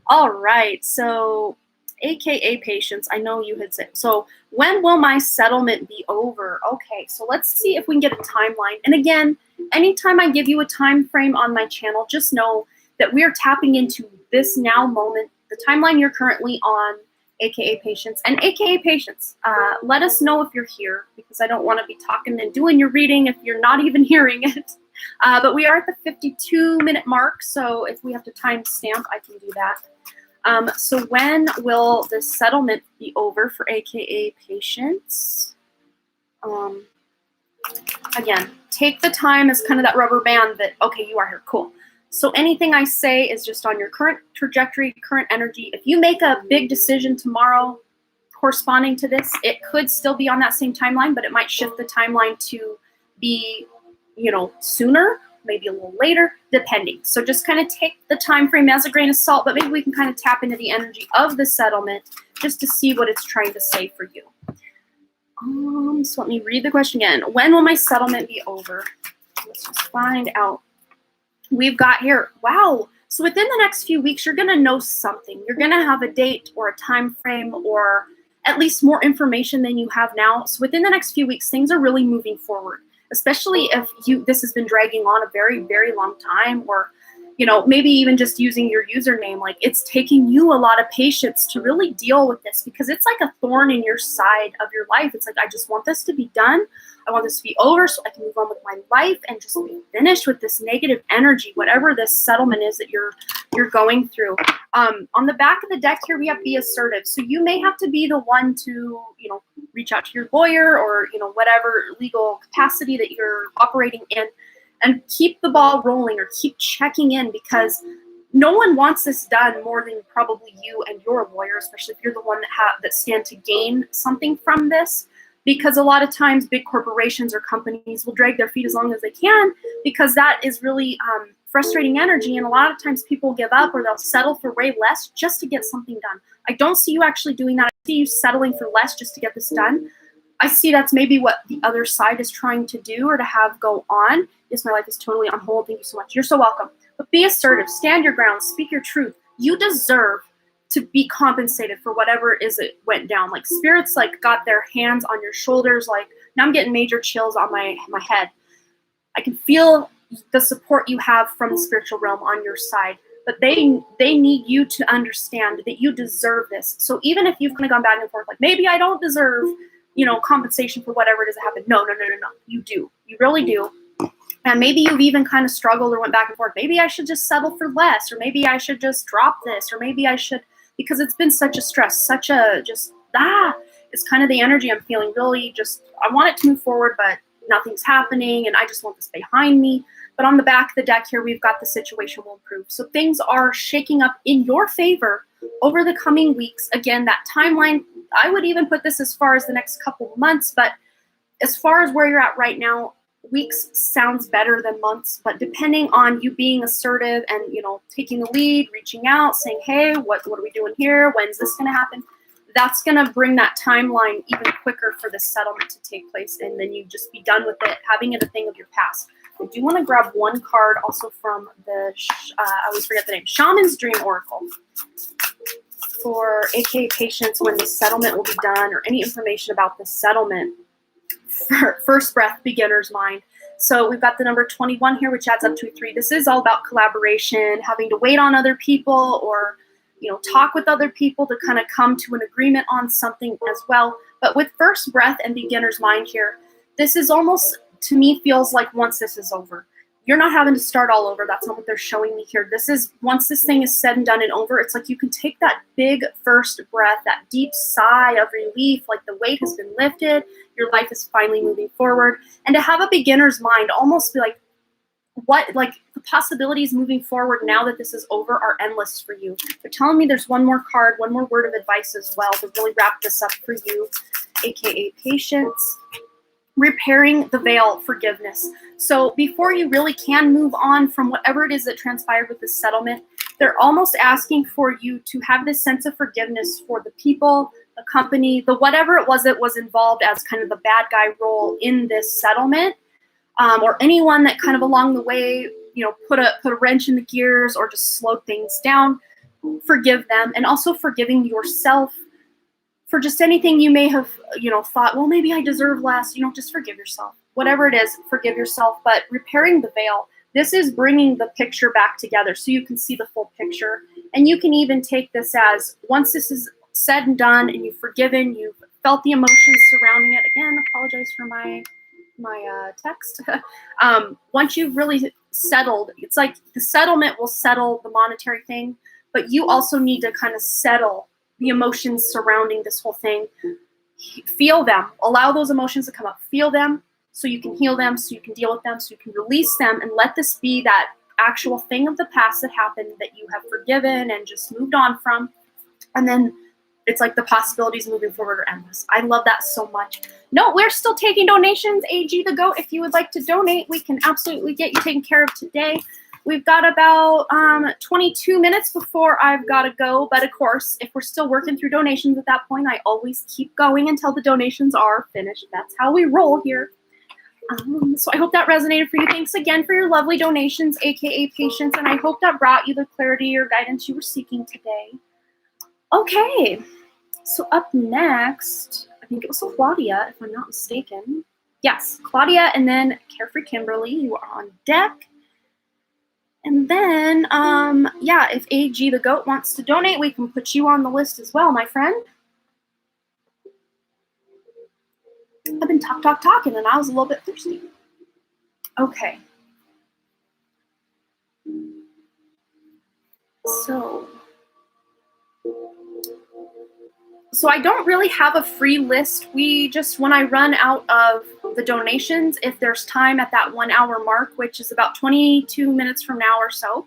All right. So, AKA Patience, I know you had said, so when will my settlement be over? Okay, so let's see if we can get a timeline. And again, anytime I give you a time frame on my channel, just know that we are tapping into this now moment, the timeline you're currently on, AKA Patience. And AKA Patience, let us know if you're here, because I don't want to be talking and doing your reading if you're not even hearing it. But we are at the 52-minute mark, so if we have to time stamp, I can do that. So when will the settlement be over for AKA Patience? Again, take the time as kind of that rubber band that, okay, you are here, cool. So anything I say is just on your current trajectory, current energy. If you make a big decision tomorrow corresponding to this, it could still be on that same timeline, but it might shift the timeline to be, sooner, maybe a little later, depending. So just kind of take the time frame as a grain of salt, but maybe we can kind of tap into the energy of the settlement just to see what it's trying to say for you. So let me read the question again. When will my settlement be over? Let's just find out. We've got here, wow. So within the next few weeks, you're going to know something. You're going to have a date or a time frame or at least more information than you have now. So within the next few weeks, things are really moving forward, especially if this has been dragging on a very, very long time, or maybe even just using your username. Like, it's taking you a lot of patience to really deal with this, because it's like a thorn in your side of your life. It's like, I just want this to be done. I want this to be over so I can move on with my life and just be finished with this negative energy, whatever this settlement is that you're going through. On the back of the deck here, we have be assertive. So you may have to be the one to, reach out to your lawyer or, whatever legal capacity that you're operating in, and keep the ball rolling or keep checking in, because no one wants this done more than probably you and your lawyer, especially if you're the one that stand to gain something from this. Because a lot of times big corporations or companies will drag their feet as long as they can, because that is really frustrating energy. And a lot of times people give up or they'll settle for way less just to get something done. I don't see you actually doing that. I see you settling for less just to get this done. I see that's maybe what the other side is trying to do or to have go on. Yes, my life is totally on hold. Thank you so much. You're so welcome. But be assertive. Stand your ground. Speak your truth. You deserve to be compensated for whatever it went down. Like, spirits got their hands on your shoulders. Like, now I'm getting major chills on my head. I can feel the support you have from the spiritual realm on your side. But they need you to understand that you deserve this. So even if you've kind of gone back and forth, like, maybe I don't deserve, compensation for whatever it is that happened. No. You do. You really do. And maybe you've even kind of struggled or went back and forth. Maybe I should just settle for less, or maybe I should just drop this, or maybe I should, because it's been such a stress, such a it's kind of the energy I'm feeling. Really just, I want it to move forward, but nothing's happening, and I just want this behind me. But on the back of the deck here, we've got the situation will improve. So things are shaking up in your favor over the coming weeks. Again, that timeline, I would even put this as far as the next couple of months, but as far as where you're at right now, weeks sounds better than months, but depending on you being assertive and, taking the lead, reaching out, saying, hey, what are we doing here? When's this going to happen? That's going to bring that timeline even quicker for the settlement to take place, and then you just be done with it, having it a thing of your past. I do want to grab one card also from the, I always forget the name, Shaman's Dream Oracle for AKA patience when the settlement will be done, or any information about the settlement. First breath, beginner's mind. So we've got the number 21 here, which adds up to a 3. This is all about collaboration, having to wait on other people, or talk with other people to kind of come to an agreement on something as well. But with first breath and beginner's mind here, this is almost, to me, feels like once this is over, you're not having to start all over. That's not what they're showing me here. This is, once this thing is said and done and over, it's like you can take that big first breath, that deep sigh of relief, like the weight has been lifted, your life is finally moving forward. And to have a beginner's mind, almost be like, the possibilities moving forward now that this is over are endless for you. They're telling me there's one more card, one more word of advice as well to really wrap this up for you, AKA patience. Repairing the veil, forgiveness. So before you really can move on from whatever it is that transpired with this settlement, they're almost asking for you to have this sense of forgiveness for the people, the company, the whatever it was that was involved as kind of the bad guy role in this settlement, or anyone that kind of along the way, put a wrench in the gears or just slowed things down. Forgive them, and also forgiving yourself for just anything you may have, thought, well, maybe I deserve less. Just forgive yourself. Whatever it is, forgive yourself. But repairing the veil, this is bringing the picture back together so you can see the full picture. And you can even take this as, once this is said and done and you've forgiven, you've felt the emotions surrounding it. Again, apologize for my text. Once you've really settled, it's like the settlement will settle the monetary thing, but you also need to kind of settle the emotions surrounding this whole thing. Feel them. Allow those emotions to come up. Feel them so you can heal them, so you can deal with them, so you can release them, and let this be that actual thing of the past that happened that you have forgiven and just moved on from. And then it's like the possibilities moving forward are endless. I love that so much. No, we're still taking donations. AG the Goat, if you would like to donate, we can absolutely get you taken care of today. We've got about 22 minutes before I've got to go. But of course, if we're still working through donations at that point, I always keep going until the donations are finished. That's how we roll here. So I hope that resonated for you. Thanks again for your lovely donations, AKA patience. And I hope that brought you the clarity or guidance you were seeking today. Okay, so up next, I think it was Claudia, if I'm not mistaken. Yes, Claudia, and then Carefree Kimberly, you are on deck. And then, if AG the Goat wants to donate, we can put you on the list as well, my friend. I've been talking, and I was a little bit thirsty. Okay. So I don't really have a free list. We just, when I run out of the donations, if there's time at that 1 hour mark, which is about 22 minutes from now or so,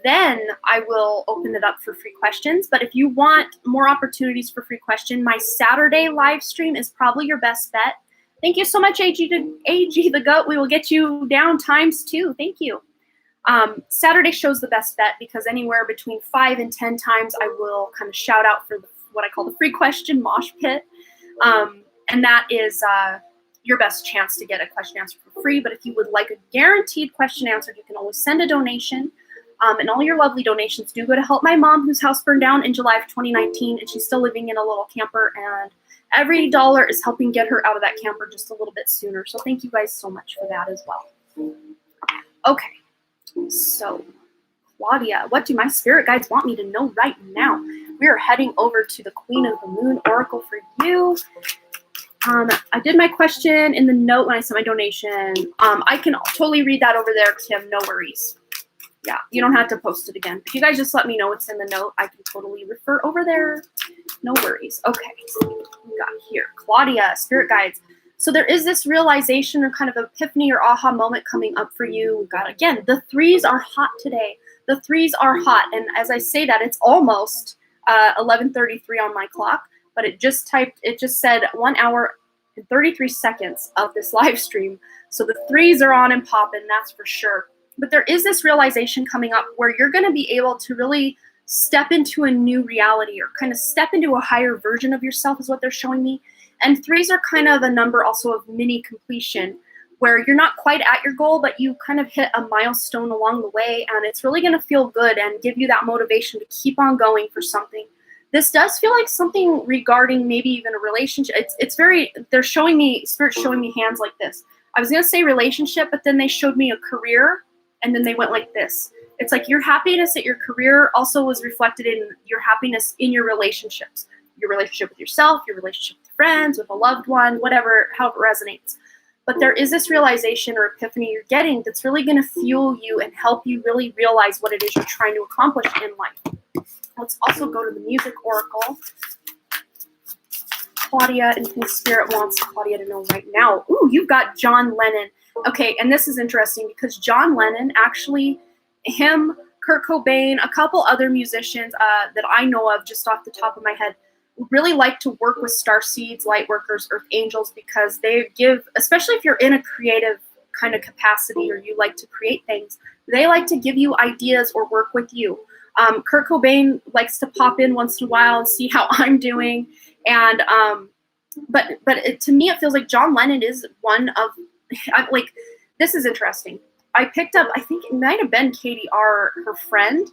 then I will open it up for free questions. But if you want more opportunities for free question, my Saturday live stream is probably your best bet. Thank you so much, AG the Goat. We will get you down ×2. Thank you. Saturday show's the best bet because anywhere between 5 and 10 times I will kind of shout out for what I call the free question mosh pit. And that is your best chance to get a question answered for free. But if you would like a guaranteed question answered, you can always send a donation. And all your lovely donations do go to help my mom, whose house burned down in July of 2019, and she's still living in a little camper. And every dollar is helping get her out of that camper just a little bit sooner. So thank you guys so much for that as well. Okay, so Claudia, what do my spirit guides want me to know right now? We are heading over to the Queen of the Moon Oracle for you. I did my question in the note when I sent my donation. I can totally read that over there, Kim. No worries. Yeah, you don't have to post it again. If you guys just let me know what's in the note, I can totally refer over there. No worries. Okay, we got here. Claudia, spirit guides. So there is this realization or kind of epiphany or aha moment coming up for you. We've got, again, the threes are hot today. The threes are hot. And as I say that, it's almost 11:33 on my clock, but it just said 1 hour and 33 seconds of this live stream. So the threes are on and popping, that's for sure. But there is this realization coming up where you're going to be able to really step into a new reality or kind of step into a higher version of yourself is what they're showing me. And threes are kind of a number also of mini completion, where you're not quite at your goal, but you kind of hit a milestone along the way, and it's really going to feel good and give you that motivation to keep on going for something. This does feel like something regarding maybe even a relationship. It's very, they're showing me, Spirit's showing me hands like this. I was going to say relationship, but then they showed me a career, and then they went like this. It's like your happiness at your career also was reflected in your happiness in your relationships. Your relationship with yourself, your relationship with friends, with a loved one, whatever, however it resonates. But there is this realization or epiphany you're getting that's really going to fuel you and help you really realize what it is you're trying to accomplish in life. Let's also go to the music oracle. Claudia and Spirit wants Claudia to know right now. Ooh, you've got John Lennon. Okay, and this is interesting because John Lennon, actually, him, Kurt Cobain, a couple other musicians that I know of just off the top of my head, really like to work with starseeds, light workers, earth angels, because they give, especially if you're in a creative kind of capacity or you like to create things, they like to give you ideas or work with you. Kurt Cobain likes to pop in once in a while and see how I'm doing. And to me, it feels like John Lennon is one of, like, this is interesting. I picked up, I think it might have been Katie R., her friend.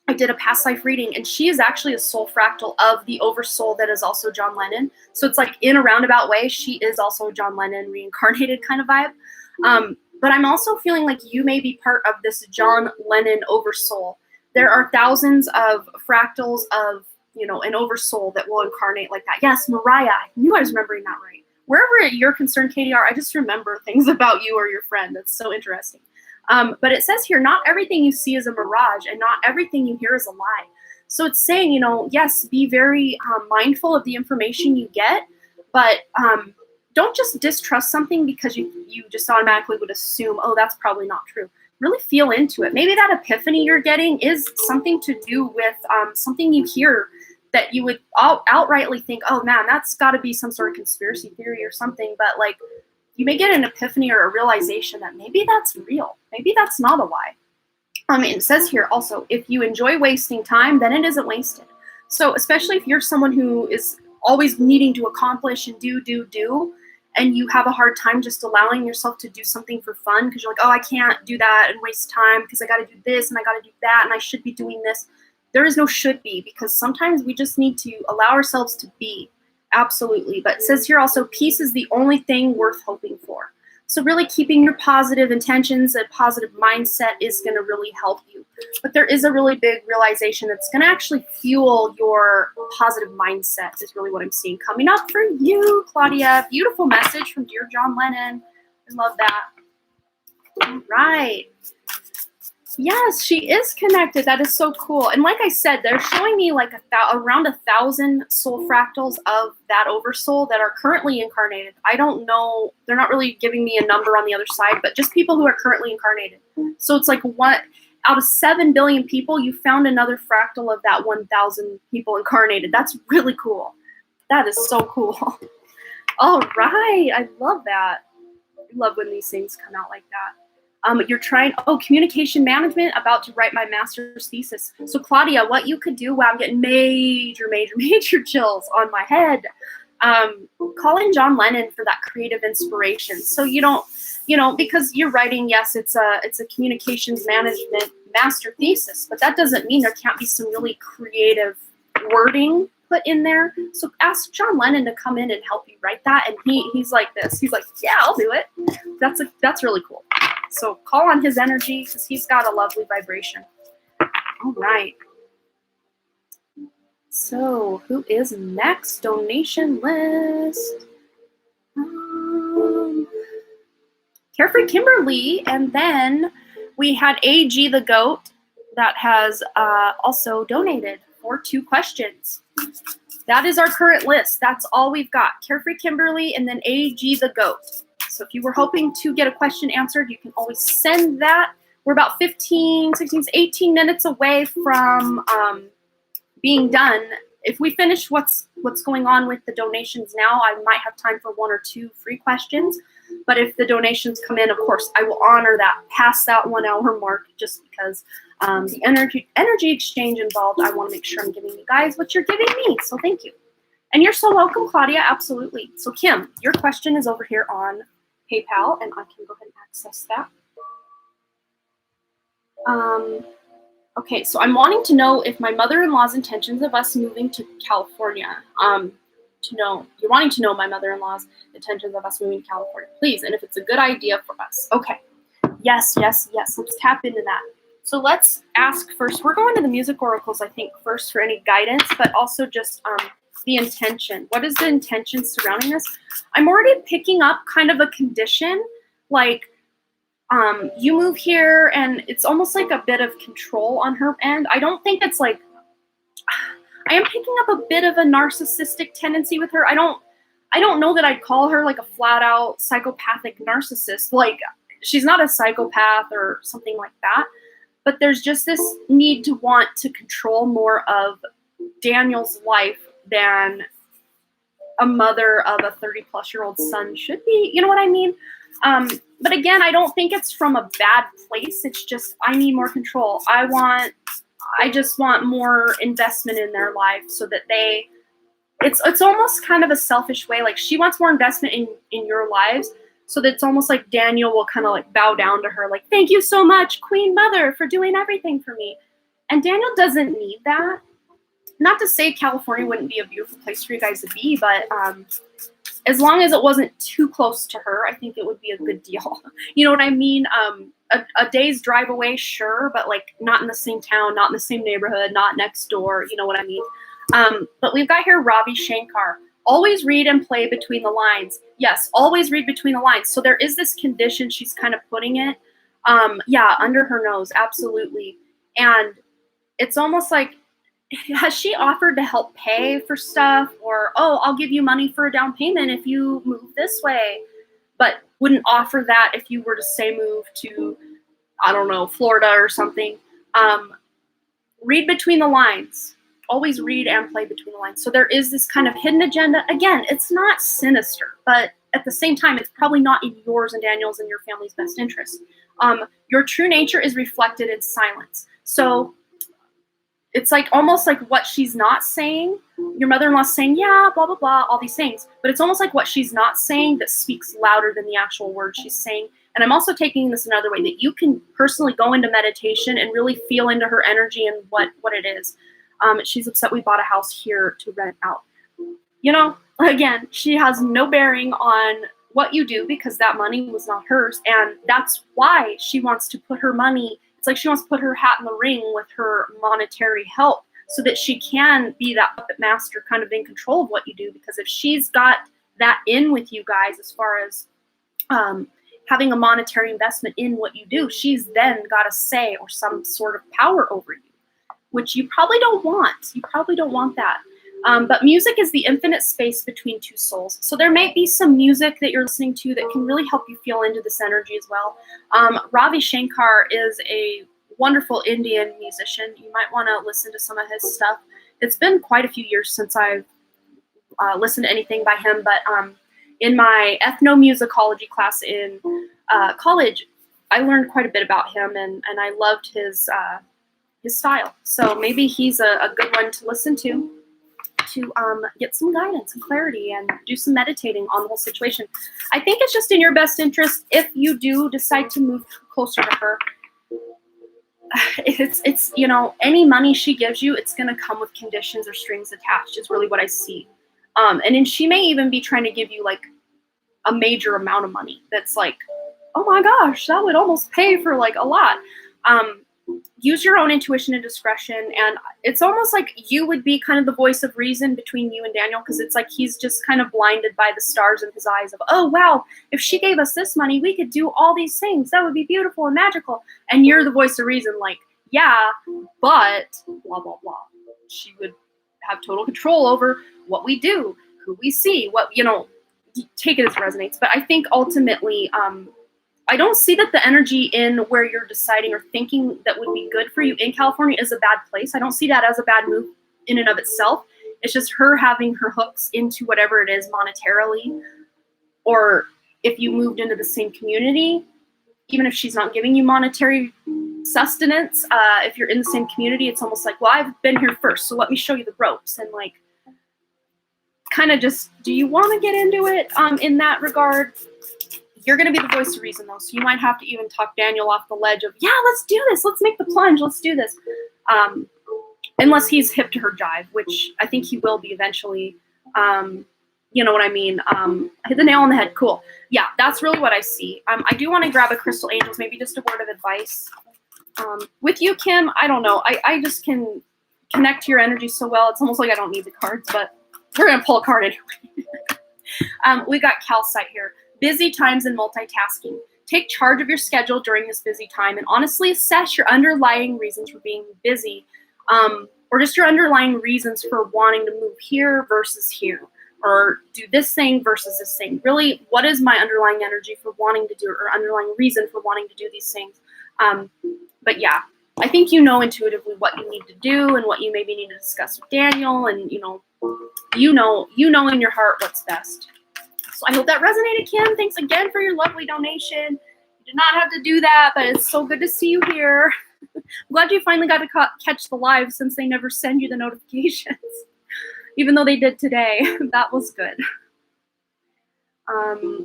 I did a past life reading, and she is actually a soul fractal of the oversoul that is also John Lennon. So it's like in a roundabout way, she is also John Lennon reincarnated kind of vibe. But I'm also feeling like you may be part of this John Lennon oversoul. There are thousands of fractals of, an oversoul that will incarnate like that. Yes, Mariah, I knew I was remembering that right. Wherever you're concerned, KDR, I just remember things about you or your friend. That's so interesting. But it says here, not everything you see is a mirage and not everything you hear is a lie. So it's saying, yes, be very mindful of the information you get, but don't just distrust something because you just automatically would assume, oh, that's probably not true. Really feel into it. Maybe that epiphany you're getting is something to do with something you hear that you would outrightly think, oh man, that's got to be some sort of conspiracy theory or something. But like, you may get an epiphany or a realization that maybe that's real. Maybe that's not a lie. It says here also, if you enjoy wasting time, then it isn't wasted. So especially if you're someone who is always needing to accomplish and do, and you have a hard time just allowing yourself to do something for fun because you're like, oh, I can't do that and waste time because I got to do this and I got to do that and I should be doing this. There is no should be, because sometimes we just need to allow ourselves to be. Absolutely. But it says here also, peace is the only thing worth hoping for. So really keeping your positive intentions, a positive mindset is going to really help you. But there is a really big realization that's going to actually fuel your positive mindset is really what I'm seeing coming up for you, Claudia. Beautiful message from dear John Lennon. I love that. All right. Yes, she is connected. That is so cool. And like I said, they're showing me like around 1,000 soul fractals of that oversoul that are currently incarnated. I don't know. They're not really giving me a number on the other side, but just people who are currently incarnated. So it's like what out of 7 billion people, you found another fractal of that 1,000 people incarnated. That's really cool. That is so cool. All right. I love that. I love when these things come out like that. You're trying, communication management, about to write my master's thesis. So Claudia, what you could do, wow, I'm getting major chills on my head. Call in John Lennon for that creative inspiration. So you don't, because you're writing, yes, it's a communications management master thesis, but that doesn't mean there can't be some really creative wording put in there. So ask John Lennon to come in and help you write that. And he's like this. He's like, yeah, I'll do it. That's really cool. So call on his energy because he's got a lovely vibration. All right. So who is next? Donation list. Carefree Kimberly. And then we had AG the Goat that has also donated for 2 questions. That is our current list. That's all we've got. Carefree Kimberly and then AG the Goat. So if you were hoping to get a question answered, you can always send that. We're about 15, 16, 18 minutes away from being done. If we finish what's going on with the donations now, I might have time for 1 or 2 free questions. But if the donations come in, of course, I will honor that past that 1 hour mark, just because the energy exchange involved. I want to make sure I'm giving you guys what you're giving me. So thank you. And you're so welcome, Claudia. Absolutely. So Kim, your question is over here on PayPal, and I can go ahead and access that. Okay, so I'm wanting to know if my mother-in-law's intentions of us moving to California. You're wanting to know my mother-in-law's intentions of us moving to California, please, and if it's a good idea for us. Okay, yes. Let's tap into that. So let's ask first. We're going to the music oracles, I think, first for any guidance, but also just the intention. What is the intention surrounding this? I'm already picking up kind of a condition, like you move here, and it's almost like a bit of control on her end. I don't think it's like, I am picking up a bit of a narcissistic tendency with her. I don't know that I'd call her like a flat out psychopathic narcissist. Like, she's not a psychopath or something like that, but there's just this need to want to control more of Daniel's life than a mother of a 30-plus-year-old son should be. You know what I mean? But again, I don't think it's from a bad place. It's just, I need more control. I just want more investment in their life so that it's almost kind of a selfish way. Like, she wants more investment in your lives, so that it's almost like Daniel will kind of like bow down to her, like, thank you so much, Queen Mother, for doing everything for me. And Daniel doesn't need that. Not to say California wouldn't be a beautiful place for you guys to be, but as long as it wasn't too close to her, I think it would be a good deal. You know what I mean? A day's drive away, sure, but like not in the same town, not in the same neighborhood, not next door. You know what I mean? But we've got here Ravi Shankar. Always read and play between the lines. Yes, always read between the lines. So there is this condition she's kind of putting it. Yeah, under her nose, absolutely. And it's almost like, has she offered to help pay for stuff, or, oh, I'll give you money for a down payment if you move this way, but wouldn't offer that if you were to say move to, I don't know, Florida or something. Read between the lines. Always read and play between the lines. So there is this kind of hidden agenda. Again, it's not sinister, but at the same time, it's probably not in yours and Daniel's and your family's best interest. Your true nature is reflected in silence. So it's like almost like what she's not saying. Your mother-in-law's saying, yeah, blah, blah, blah, all these things. But it's almost like what she's not saying that speaks louder than the actual words she's saying. And I'm also taking this another way, that you can personally go into meditation and really feel into her energy and what it is. She's upset we bought a house here to rent out. You know, again, she has no bearing on what you do because that money was not hers. And that's why she wants to put her money, it's like she wants to put her hat in the ring with her monetary help so that she can be that puppet master kind of in control of what you do. Because if she's got that in with you guys as far as having a monetary investment in what you do, she's then got a say or some sort of power over you, which you probably don't want. You probably don't want that. But music is the infinite space between two souls. So there might be some music that you're listening to that can really help you feel into this energy as well. Ravi Shankar is a wonderful Indian musician. You might want to listen to some of his stuff. It's been quite a few years since I've listened to anything by him, but in my ethnomusicology class in college, I learned quite a bit about him, and I loved his style. So maybe he's a good one to listen to get some guidance and clarity and do some meditating on the whole situation. I think it's just in your best interest if you do decide to move closer to her. It's you know, any money she gives you, it's going to come with conditions or strings attached is really what I see. And then she may even be trying to give you like a major amount of money that's like, oh my gosh, that would almost pay for like a lot. Use your own intuition and discretion, and it's almost like you would be kind of the voice of reason between you and Daniel, because it's like he's just kind of blinded by the stars in his eyes of, oh wow, if she gave us this money, we could do all these things. That would be beautiful and magical. And you're the voice of reason, like, yeah, but blah, blah, blah. She would have total control over what we do, who we see, what, take it as it resonates. But I think ultimately, I don't see that the energy in where you're deciding or thinking that would be good for you in California is a bad place. I don't see that as a bad move in and of itself. It's just her having her hooks into whatever it is monetarily, or if you moved into the same community, even if she's not giving you monetary sustenance, if you're in the same community, it's almost like, well, I've been here first, so let me show you the ropes. And like, kind of just, do you want to get into it in that regard? You're going to be the voice of reason, though, so you might have to even talk Daniel off the ledge of, yeah, let's do this. Let's make the plunge. Let's do this. Unless he's hip to her jive, which I think he will be eventually. You know what I mean? Hit the nail on the head. Cool. Yeah, that's really what I see. I do want to grab a Crystal Angels, maybe just a word of advice. With you, Kim, I don't know. I just can connect to your energy so well. It's almost like I don't need the cards, but we're going to pull a card anyway. We got calcite here. Busy times and multitasking. Take charge of your schedule during this busy time and honestly assess your underlying reasons for being busy, or just your underlying reasons for wanting to move here versus here, or do this thing versus this thing. Really, what is my underlying energy for wanting to do it, or underlying reason for wanting to do these things? But yeah, I think you know intuitively what you need to do and what you maybe need to discuss with Daniel, and you know in your heart what's best. So I hope that resonated, Kim. Thanks again for your lovely donation. You did not have to do that, but it's so good to see you here. I'm glad you finally got to catch the live, since they never send you the notifications. Even though they did today. That was good.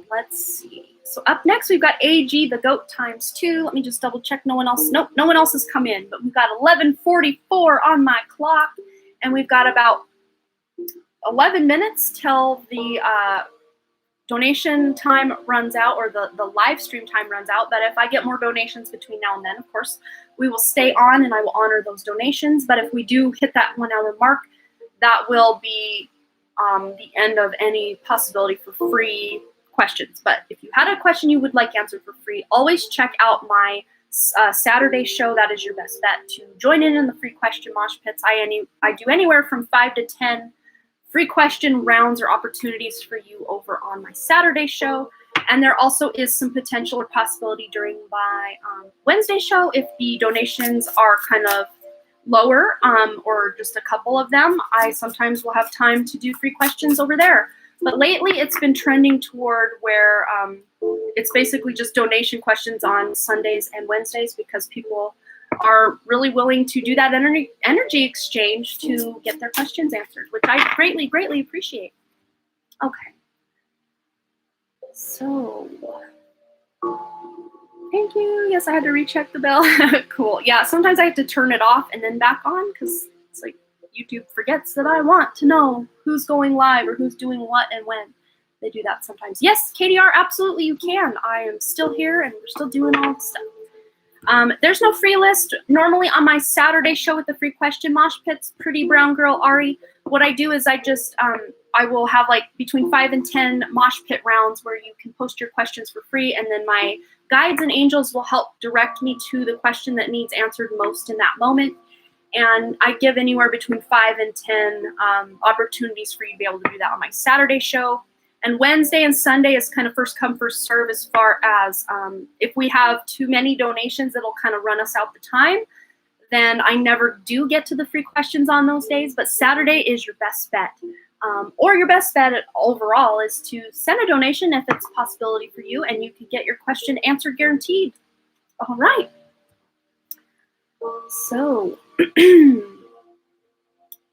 Let's see. So up next, we've got AG, the goat ×2. Let me just double check. No one else. Nope, no one else has come in. But we've got 11:44 on my clock. And we've got about 11 minutes till the donation time runs out, or the live stream time runs out. But if I get more donations between now and then, of course, we will stay on and I will honor those donations. But if we do hit that 1 hour mark, that will be the end of any possibility for free questions. But if you had a question you would like answered for free, always check out my Saturday show. That is your best bet to join in the free question mosh pits. I do anywhere from 5 to 10 free question rounds or opportunities for you over on my Saturday show. And there also is some potential or possibility during my Wednesday show, if the donations are kind of lower, or just a couple of them, I sometimes will have time to do free questions over there. But lately it's been trending toward where it's basically just donation questions on Sundays and Wednesdays, because people are really willing to do that energy exchange to get their questions answered, which I greatly, greatly appreciate. Okay. So, thank you. Yes, I had to recheck the bell. Cool. Yeah, sometimes I have to turn it off and then back on, because it's like YouTube forgets that I want to know who's going live or who's doing what and when. They do that sometimes. Yes, KDR, absolutely you can. I am still here and we're still doing all the stuff. There's no free list. Normally on my Saturday show with the free question mosh pits, Pretty Brown Girl Ari, what I do is I just, I will have like between 5 and 10 mosh pit rounds where you can post your questions for free, and then my guides and angels will help direct me to the question that needs answered most in that moment. And I give anywhere between 5 and 10 opportunities for you to be able to do that on my Saturday show. And Wednesday and Sunday is kind of first come, first serve, as far as if we have too many donations, it'll kind of run us out the time. Then I never do get to the free questions on those days. But Saturday is your best bet. Or your best bet overall is to send a donation if it's a possibility for you, and you can get your question answered guaranteed. All right. So,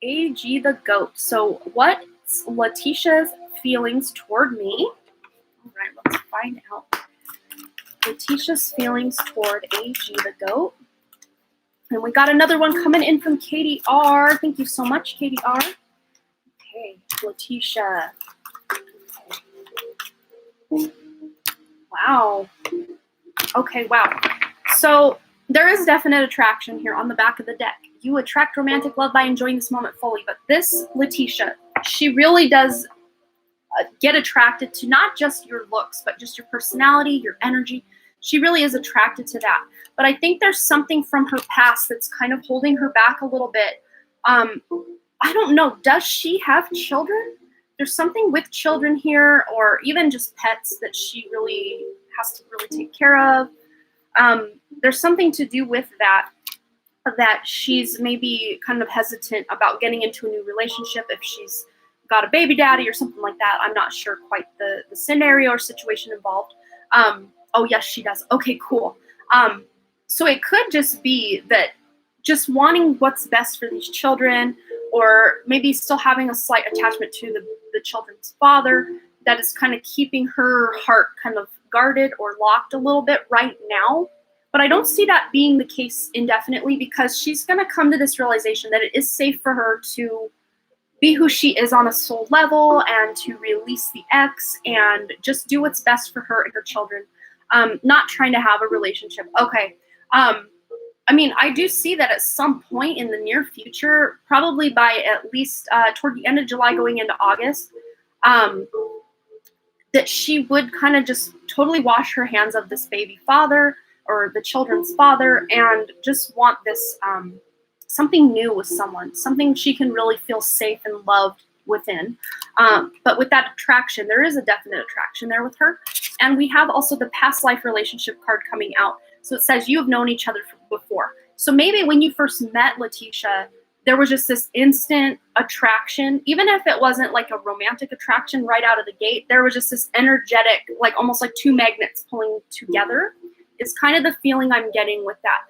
AG the goat. So what's Letitia's feelings toward me? All right, let's find out. Letitia's feelings toward AG the goat. And we got another one coming in from KDR. Thank you so much, KDR. Okay, Letitia. Wow. Okay, wow. So there is definite attraction here on the back of the deck. You attract romantic love by enjoying this moment fully. But this Letitia, she really does get attracted to not just your looks, but just your personality, your energy. She really is attracted to that. But I think there's something from her past that's kind of holding her back a little bit. I don't know. Does she have children? There's something with children here, or even just pets that she really has to really take care of. There's something to do with that she's maybe kind of hesitant about getting into a new relationship if she's got a baby daddy or something like that. I'm not sure quite the scenario or situation involved. Oh, yes, she does. Okay, cool. So it could just be that just wanting what's best for these children, or maybe still having a slight attachment to the children's father, that is kind of keeping her heart kind of guarded or locked a little bit right now. But I don't see that being the case indefinitely, because she's going to come to this realization that it is safe for her to be who she is on a soul level, and to release the ex and just do what's best for her and her children. Not trying to have a relationship. Okay. I mean, I do see that at some point in the near future, probably by at least toward the end of July going into August, that she would kind of just totally wash her hands of this baby father or the children's father, and just want this something new with someone, something she can really feel safe and loved within. But with that attraction, there is a definite attraction there with her. And we have also the past life relationship card coming out. So it says you have known each other before. So maybe when you first met Letitia, there was just this instant attraction, even if it wasn't like a romantic attraction right out of the gate. There was just this energetic, like almost like two magnets pulling together, is kind of the feeling I'm getting with that.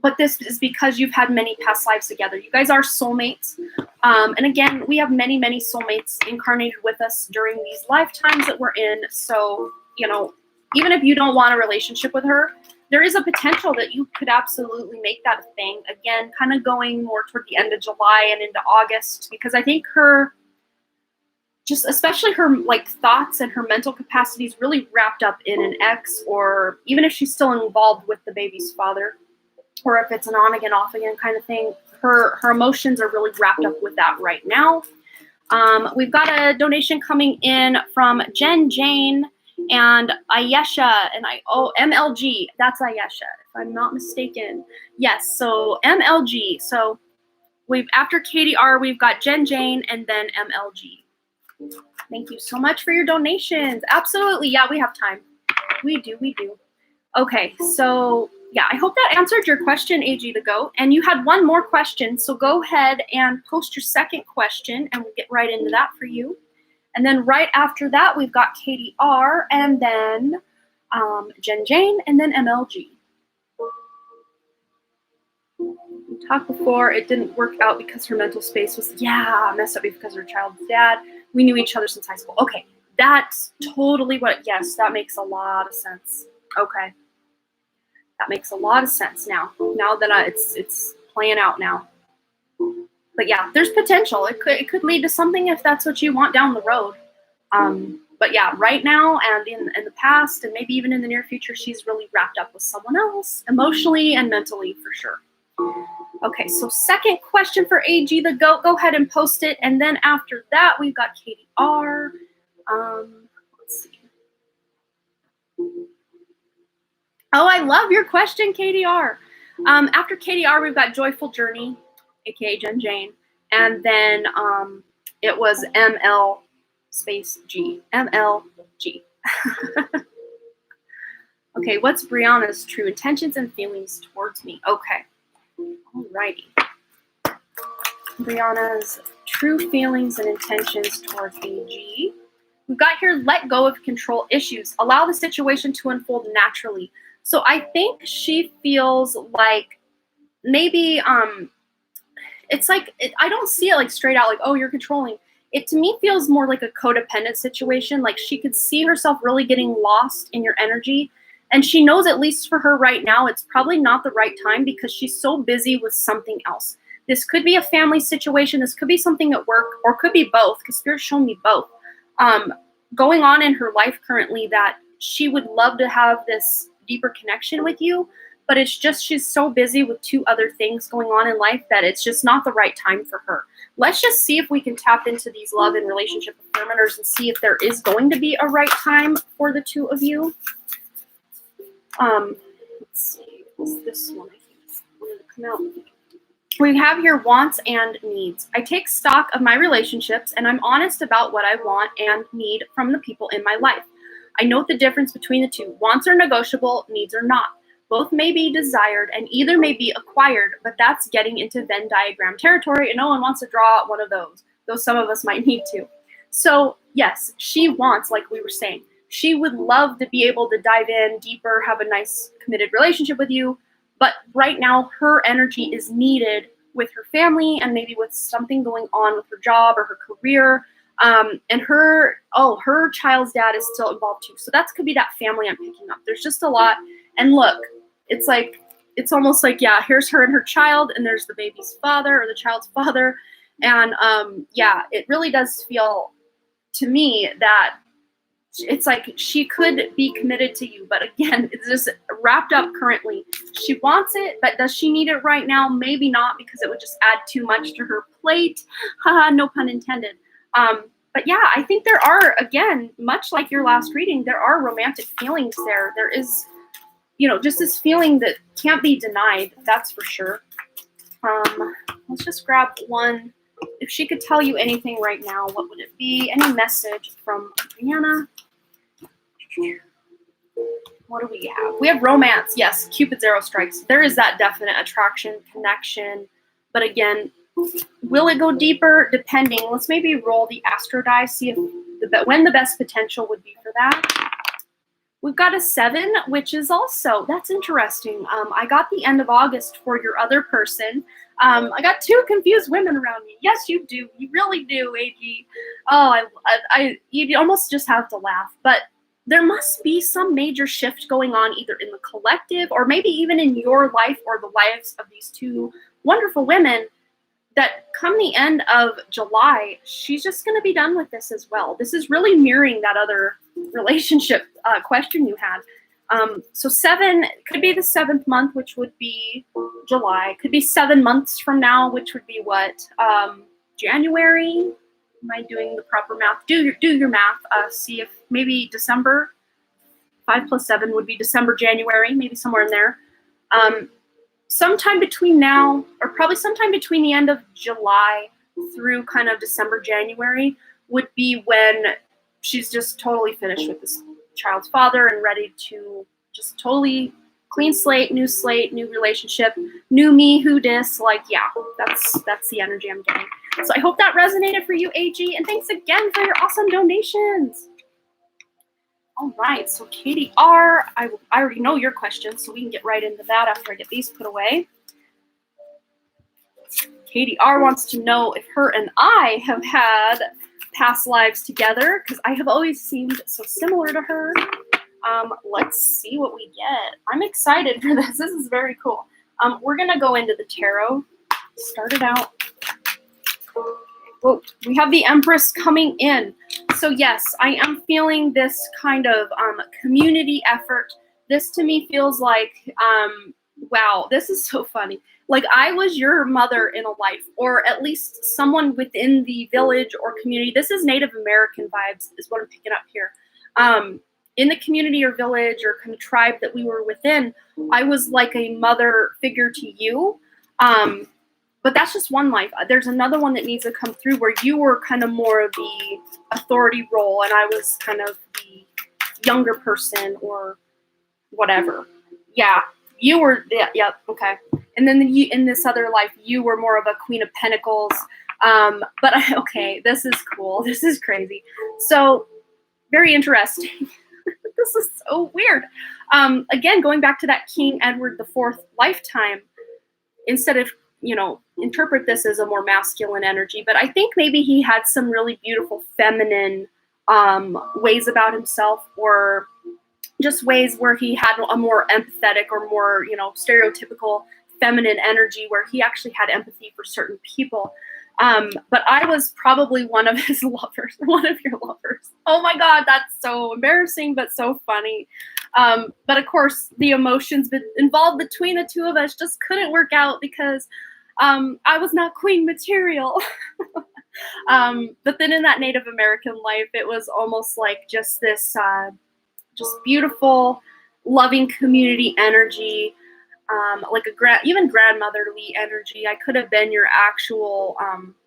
But this is because you've had many past lives together. You guys are soulmates. And again, we have many, many soulmates incarnated with us during these lifetimes that we're in. So, you know, even if you don't want a relationship with her, there is a potential that you could absolutely make that a thing. Again, kind of going more toward the end of July and into August, because I think her, just especially her like thoughts and her mental capacity is really wrapped up in an ex, or even if she's still involved with the baby's father, or if it's an on again, off again kind of thing, her emotions are really wrapped up with that right now. We've got a donation coming in from Jen Jane and Ayesha, and MLG. That's Ayesha, if I'm not mistaken. Yes, so MLG. So after KDR, we've got Jen Jane and then MLG. Thank you so much for your donations. Absolutely, yeah, we have time. We do. Okay, so yeah, I hope that answered your question, AG the Goat. And you had one more question, so go ahead and post your second question, and we'll get right into that for you. And then right after that, we've got KDR, and then Jen Jane, and then MLG. We talked before, it didn't work out because her mental space was, messed up because of her child's dad. We knew each other since high school. Okay, that's totally yes, that makes a lot of sense. Okay. That makes a lot of sense now that it's playing out now. But yeah, there's potential. It could lead to something if that's what you want down the road. But yeah, right now and in the past, and maybe even in the near future, she's really wrapped up with someone else, emotionally and mentally for sure. Okay, so second question for AG the Goat. Go ahead and post it. And then after that, we've got KDR. Let's see. Oh, I love your question, KDR. After KDR, we've got Joyful Journey, aka Jen Jane, and then it was ML space G. MLG. Okay, what's Brianna's true intentions and feelings towards me? Okay, alrighty. Brianna's true feelings and intentions towards me, G. We've got here, let go of control issues. Allow the situation to unfold naturally. So I think she feels like maybe it's like, I don't see it like straight out like, oh, you're controlling. It to me feels more like a codependent situation. Like she could see herself really getting lost in your energy. And she knows, at least for her right now, it's probably not the right time because she's so busy with something else. This could be a family situation. This could be something at work, or could be both, because Spirit's shown me both. Going on in her life currently that she would love to have this deeper connection with you, but it's just she's so busy with two other things going on in life that it's just not the right time for her. Let's just see if we can tap into these love and relationship parameters and see if there is going to be a right time for the two of you. Let's see, what's this one? I think it's going to come out. We have here wants and needs. I take stock of my relationships and I'm honest about what I want and need from the people in my life. I note the difference between the two. Wants are negotiable, needs are not. Both may be desired and either may be acquired, but that's getting into Venn diagram territory and no one wants to draw one of those, though some of us might need to. So, yes, she wants, like we were saying, she would love to be able to dive in deeper, have a nice committed relationship with you. But right now, her energy is needed with her family and maybe with something going on with her job or her career. And her child's dad is still involved too. So that could be that family I'm picking up. There's just a lot. And look, it's almost like, yeah, here's her and her child, and there's the baby's father or the child's father. And yeah, it really does feel to me that it's like she could be committed to you, but again, it's just wrapped up currently. She wants it, but does she need it right now? Maybe not, because it would just add too much to her plate. Haha, no pun intended. But yeah, I think there are, again, much like your last reading, there are romantic feelings there. There is, just this feeling that can't be denied. That's for sure. Let's just grab one. If she could tell you anything right now, what would it be? Any message from Brianna? What do we have? We have romance. Yes, Cupid's arrow strikes. There is that definite attraction, connection. But again, will it go deeper? Depending. Let's maybe roll the astro die, see if when the best potential would be for that. We've got a 7, which is also, that's interesting. I got the end of August for your other person. I got 2 confused women around me. Yes, you do. You really do, AG. Oh, you almost just have to laugh. But there must be some major shift going on either in the collective or maybe even in your life or the lives of these 2 wonderful women that come the end of July, she's just going to be done with this as well. This is really mirroring that other relationship question you had. So 7 could be the 7th month, which would be July. Could be 7 months from now, which would be what? January? Am I doing the proper math? Do your math. See if maybe December. 5 plus 7 would be December, January, maybe somewhere in there. Sometime between now, or probably sometime between the end of July through kind of December, January, would be when she's just totally finished with this child's father and ready to just totally clean slate, new relationship, new me, who dis, like, yeah, that's the energy I'm getting. So I hope that resonated for you, AG, and thanks again for your awesome donations. All right, so Katie R, I already know your question, so we can get right into that after I get these put away. Katie R wants to know if her and I have had past lives together, because I have always seemed so similar to her. Let's see what we get. I'm excited for this. This is very cool. We're going to go into the tarot. Start it out. Whoa, we have the Empress coming in. So yes, I am feeling this kind of community effort. This to me feels like, wow, this is so funny. Like I was your mother in a life, or at least someone within the village or community. This is Native American vibes is what I'm picking up here. In the community or village or kind of tribe that we were within, I was like a mother figure to you. But that's just one life. There's another one that needs to come through where you were kind of more of the authority role and I was kind of the younger person or whatever. Yeah, you were, yeah, okay. And then in this other life, you were more of a Queen of Pentacles. But okay, this is cool. This is crazy. So very interesting. This is so weird. Again, going back to that King Edward IV lifetime, instead of, interpret this as a more masculine energy, but I think maybe he had some really beautiful feminine ways about himself, or just ways where he had a more empathetic or more, stereotypical feminine energy where he actually had empathy for certain people. But I was probably one of his lovers, one of your lovers. Oh my God, that's so embarrassing, but so funny. But of course, the emotions involved between the two of us just couldn't work out because I was not queen material. But then in that Native American life, it was almost like just this just beautiful, loving community energy. like even grandmotherly energy. I could have been your actual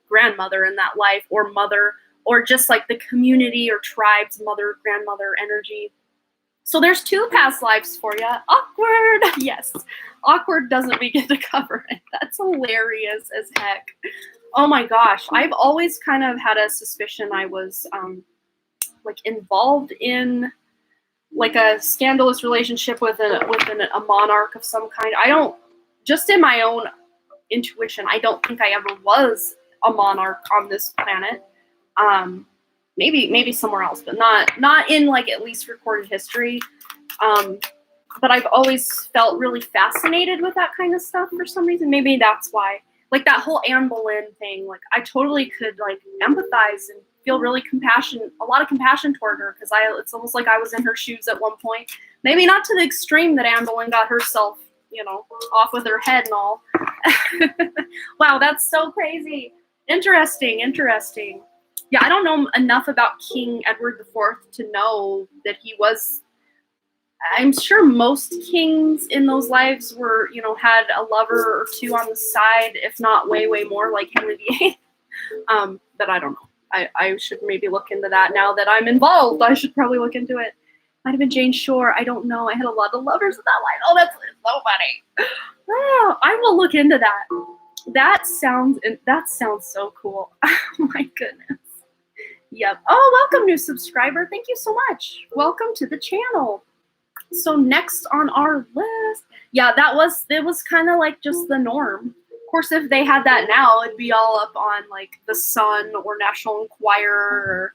grandmother in that life, or mother, or just like the community or tribe's mother, grandmother energy. So there's 2 past lives for you. Awkward. Yes. Awkward doesn't we get to cover it. That's hilarious as heck. Oh my gosh. I've always kind of had a suspicion I was like involved in like a scandalous relationship with a monarch of some kind. I don't, just in my own intuition, I don't think I ever was a monarch on this planet. Maybe somewhere else, but not in like at least recorded history. But I've always felt really fascinated with that kind of stuff for some reason. Maybe that's why. Like that whole Anne Boleyn thing, like I totally could like empathize and feel really a lot of compassion toward her, because it's almost like I was in her shoes at one point. Maybe not to the extreme that Anne Boleyn got herself, off with her head and all. Wow, that's so crazy. Interesting. Yeah, I don't know enough about King Edward IV to know that he was. I'm sure most kings in those lives were, had a lover or 2 on the side, if not way, way more, like Henry VIII. But I don't know. I should maybe look into that now that I'm involved. I should probably look into it. Might have been Jane Shore. I don't know. I had a lot of lovers in that line. Oh, that's so funny. Oh, I will look into that. That sounds so cool. Oh my goodness. Yep. Oh, welcome, new subscriber. Thank you so much. Welcome to the channel. So next on our list, yeah, it was kind of like just the norm. Of course, if they had that now, it'd be all up on like the Sun or National Enquirer or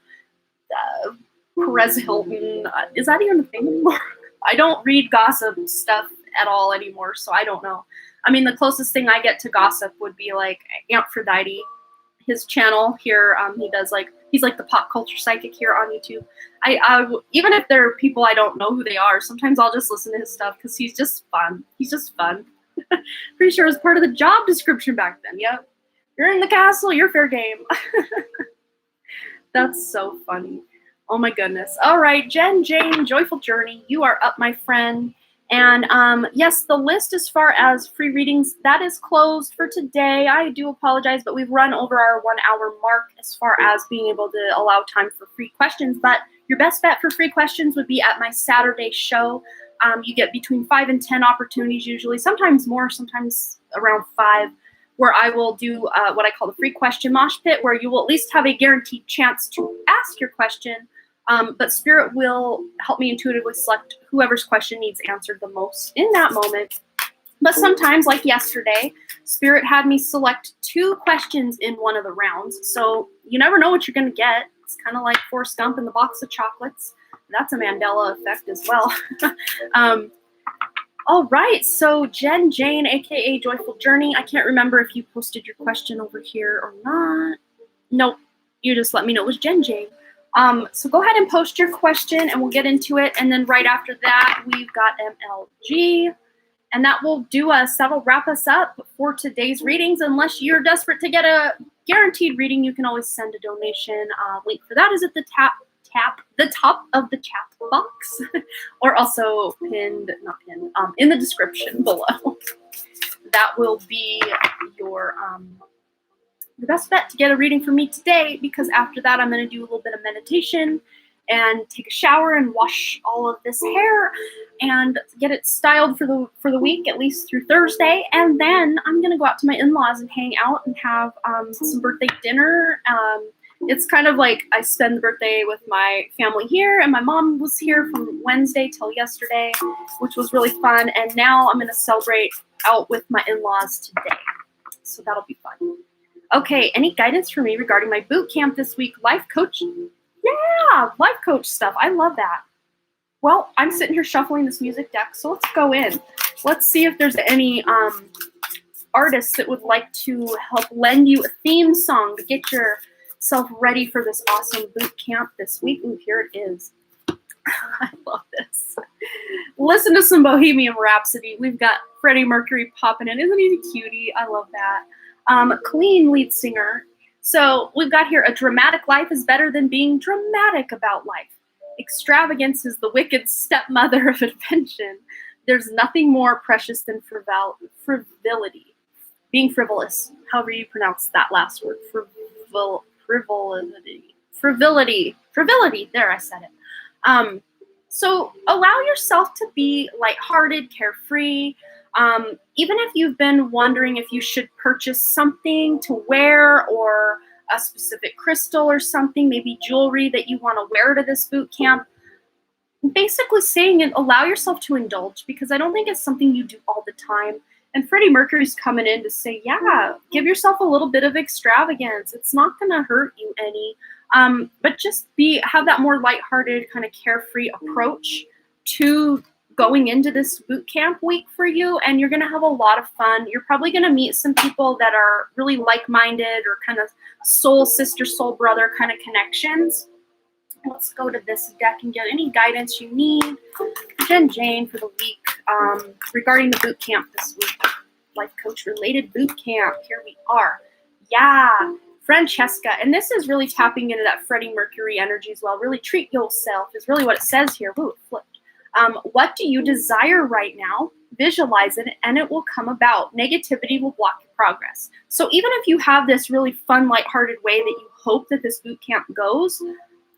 Perez Hilton. Is that even a thing anymore? I don't read gossip stuff at all anymore, so I don't know. I mean, the closest thing I get to gossip would be like Amphitrite, his channel here. He's like the pop culture psychic here on YouTube. I even if there are people I don't know who they are, sometimes I'll just listen to his stuff because he's just fun. He's just fun. Pretty sure it was part of the job description back then. Yep. You're in the castle, you're fair game. That's so funny. Oh my goodness. All right, Jen Jane, Joyful Journey, you are up, my friend. And yes, the list as far as free readings, that is closed for today. I do apologize, but we've run over our 1 hour mark as far as being able to allow time for free questions. But your best bet for free questions would be at my Saturday show. You get between 5 and 10 opportunities usually, sometimes more, sometimes around 5, where I will do what I call the free question mosh pit, where you will at least have a guaranteed chance to ask your question. But Spirit will help me intuitively select whoever's question needs answered the most in that moment. But sometimes, like yesterday, Spirit had me select 2 questions in one of the rounds. So you never know what you're going to get. It's kind of like Forrest Gump in the box of chocolates. That's a Mandela effect as well. All right, so Jen Jane, aka Joyful Journey. I can't remember if you posted your question over here or not. Nope, you just let me know it was Jen Jane. So go ahead and post your question and we'll get into it. And then right after that, we've got MLG. And that will that'll wrap us up for today's readings. Unless you're desperate to get a guaranteed reading, you can always send a donation. Link for that is at the top of the chat box, or also in the description below. That will be your best bet to get a reading from me today, because after that I'm going to do a little bit of meditation and take a shower and wash all of this hair and get it styled for the week, at least through Thursday. And then I'm going to go out to my in-laws and hang out and have some birthday dinner. It's kind of like I spend the birthday with my family here, and my mom was here from Wednesday till yesterday, which was really fun. And now I'm going to celebrate out with my in-laws today. So that'll be fun. Okay, any guidance for me regarding my boot camp this week? Life coaching? Yeah, life coach stuff. I love that. Well, I'm sitting here shuffling this music deck, so let's go in. Let's see if there's any artists that would like to help lend you a theme song to get yourself ready for this awesome boot camp this week. Ooh, here it is. I love this. Listen to some Bohemian Rhapsody. We've got Freddie Mercury popping in. Isn't he a cutie? I love that. Queen lead singer. So we've got here, a dramatic life is better than being dramatic about life. Extravagance is the wicked stepmother of invention. There's nothing more precious than frivolity. Being frivolous, however you pronounce that last word. Frivolity. There, I said it. So allow yourself to be lighthearted, carefree. Even if you've been wondering if you should purchase something to wear or a specific crystal or something, maybe jewelry that you want to wear to this boot camp, basically saying it, allow yourself to indulge, because I don't think it's something you do all the time. And Freddie Mercury's coming in to say, yeah, give yourself a little bit of extravagance. It's not going to hurt you any. But just have that more lighthearted, kind of carefree approach to going into this boot camp week for you, and you're going to have a lot of fun. You're probably going to meet some people that are really like-minded or kind of soul sister, soul brother kind of connections. Let's go to this deck and get any guidance you need. Jen Jane for the week regarding the boot camp this week. Life coach related boot camp. Here we are. Yeah. Francesca. And this is really tapping into that Freddie Mercury energy as well. Really treat yourself is really what it says here. Ooh, it flipped. What do you desire right now? Visualize it and it will come about. Negativity will block your progress. So even if you have this really fun, lighthearted way that you hope that this boot camp goes,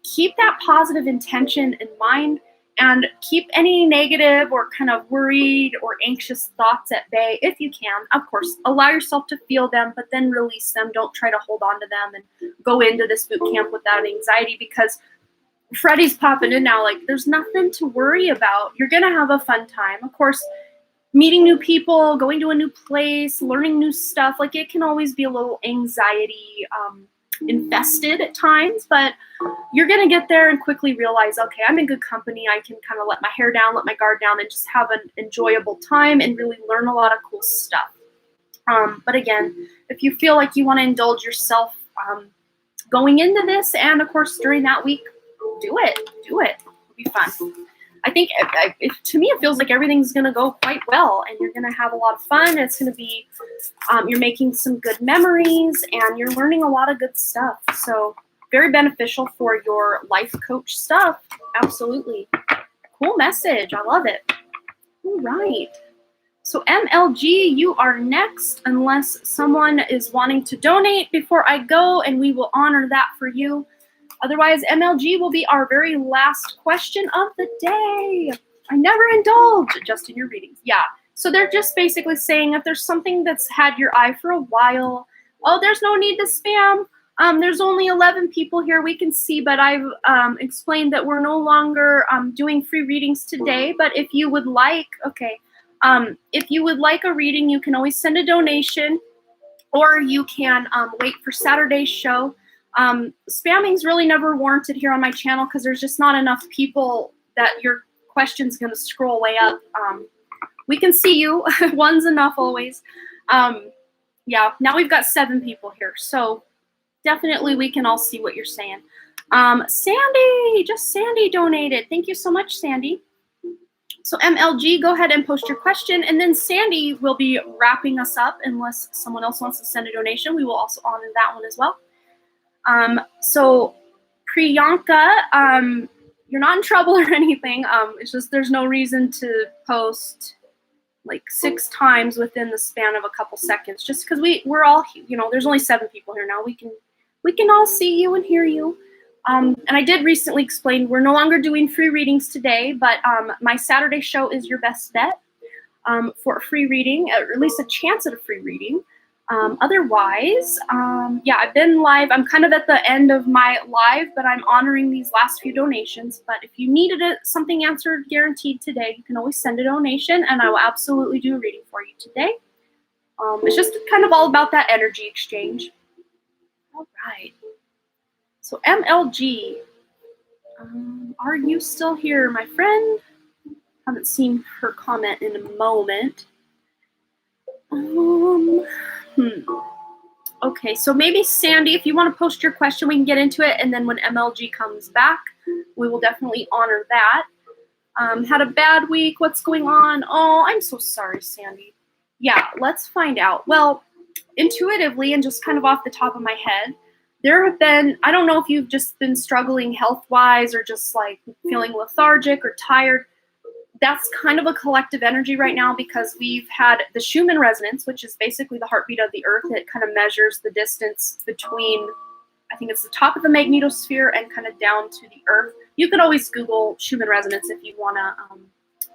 keep that positive intention in mind and keep any negative or kind of worried or anxious thoughts at bay if you can. Of course, allow yourself to feel them, but then release them. Don't try to hold on to them and go into this boot camp without anxiety, because Freddie's popping in now. Like, there's nothing to worry about. You're going to have a fun time. Of course, meeting new people, going to a new place, learning new stuff, like it can always be a little anxiety infested at times, but you're going to get there and quickly realize, okay, I'm in good company. I can kind of let my hair down, let my guard down, and just have an enjoyable time and really learn a lot of cool stuff. But again, if you feel like you want to indulge yourself going into this, and of course during that week, do it. It'll be fun. I think, to me, it feels like everything's going to go quite well, and you're going to have a lot of fun. It's going to be, you're making some good memories, and you're learning a lot of good stuff. So very beneficial for your life coach stuff. Absolutely. Cool message. I love it. All right. So MLG, you are next, unless someone is wanting to donate before I go, and we will honor that for you. Otherwise, MLG will be our very last question of the day. I never indulge just in your readings. Yeah. So they're just basically saying if there's something that's had your eye for a while, oh, there's no need to spam. There's only 11 people here we can see, but I've explained that we're no longer doing free readings today. But if you would like, if you would like a reading, you can always send a donation, or you can wait for Saturday's show. Spamming's really never warranted here on my channel because there's just not enough people that your question's going to scroll way up. We can see you. One's enough always. Yeah, now we've got 7 people here, so definitely we can all see what you're saying. Sandy donated. Thank you so much, Sandy. So MLG, go ahead and post your question, and then Sandy will be wrapping us up unless someone else wants to send a donation. We will also honor that one as well. So Priyanka, you're not in trouble or anything. It's just there's no reason to post like 6 times within the span of a couple seconds, just because we're all, there's only 7 people here now. We can all see you and hear you. And I did recently explain we're no longer doing free readings today, but my Saturday show is your best bet for a free reading, or at least a chance at a free reading. Otherwise, yeah, I've been live. I'm kind of at the end of my live, but I'm honoring these last few donations. But if you needed something answered guaranteed today, you can always send a donation, and I will absolutely do a reading for you today. It's just kind of all about that energy exchange. All right. So MLG, are you still here, my friend? Haven't seen her comment in a moment. Okay, so maybe Sandy, if you want to post your question, we can get into it, and then when MLG comes back, we will definitely honor that. Had a bad week. What's going on? Oh, I'm so sorry, Sandy. Yeah, let's find out. Well, intuitively and just kind of off the top of my head, there have been, I don't know if you've just been struggling health-wise or just like feeling lethargic or tired. that's kind of a collective energy right now because we've had the Schumann resonance, which is basically the heartbeat of the earth. It kind of measures the distance between, I think it's the top of the magnetosphere and kind of down to the earth. You can always Google Schumann resonance if you want to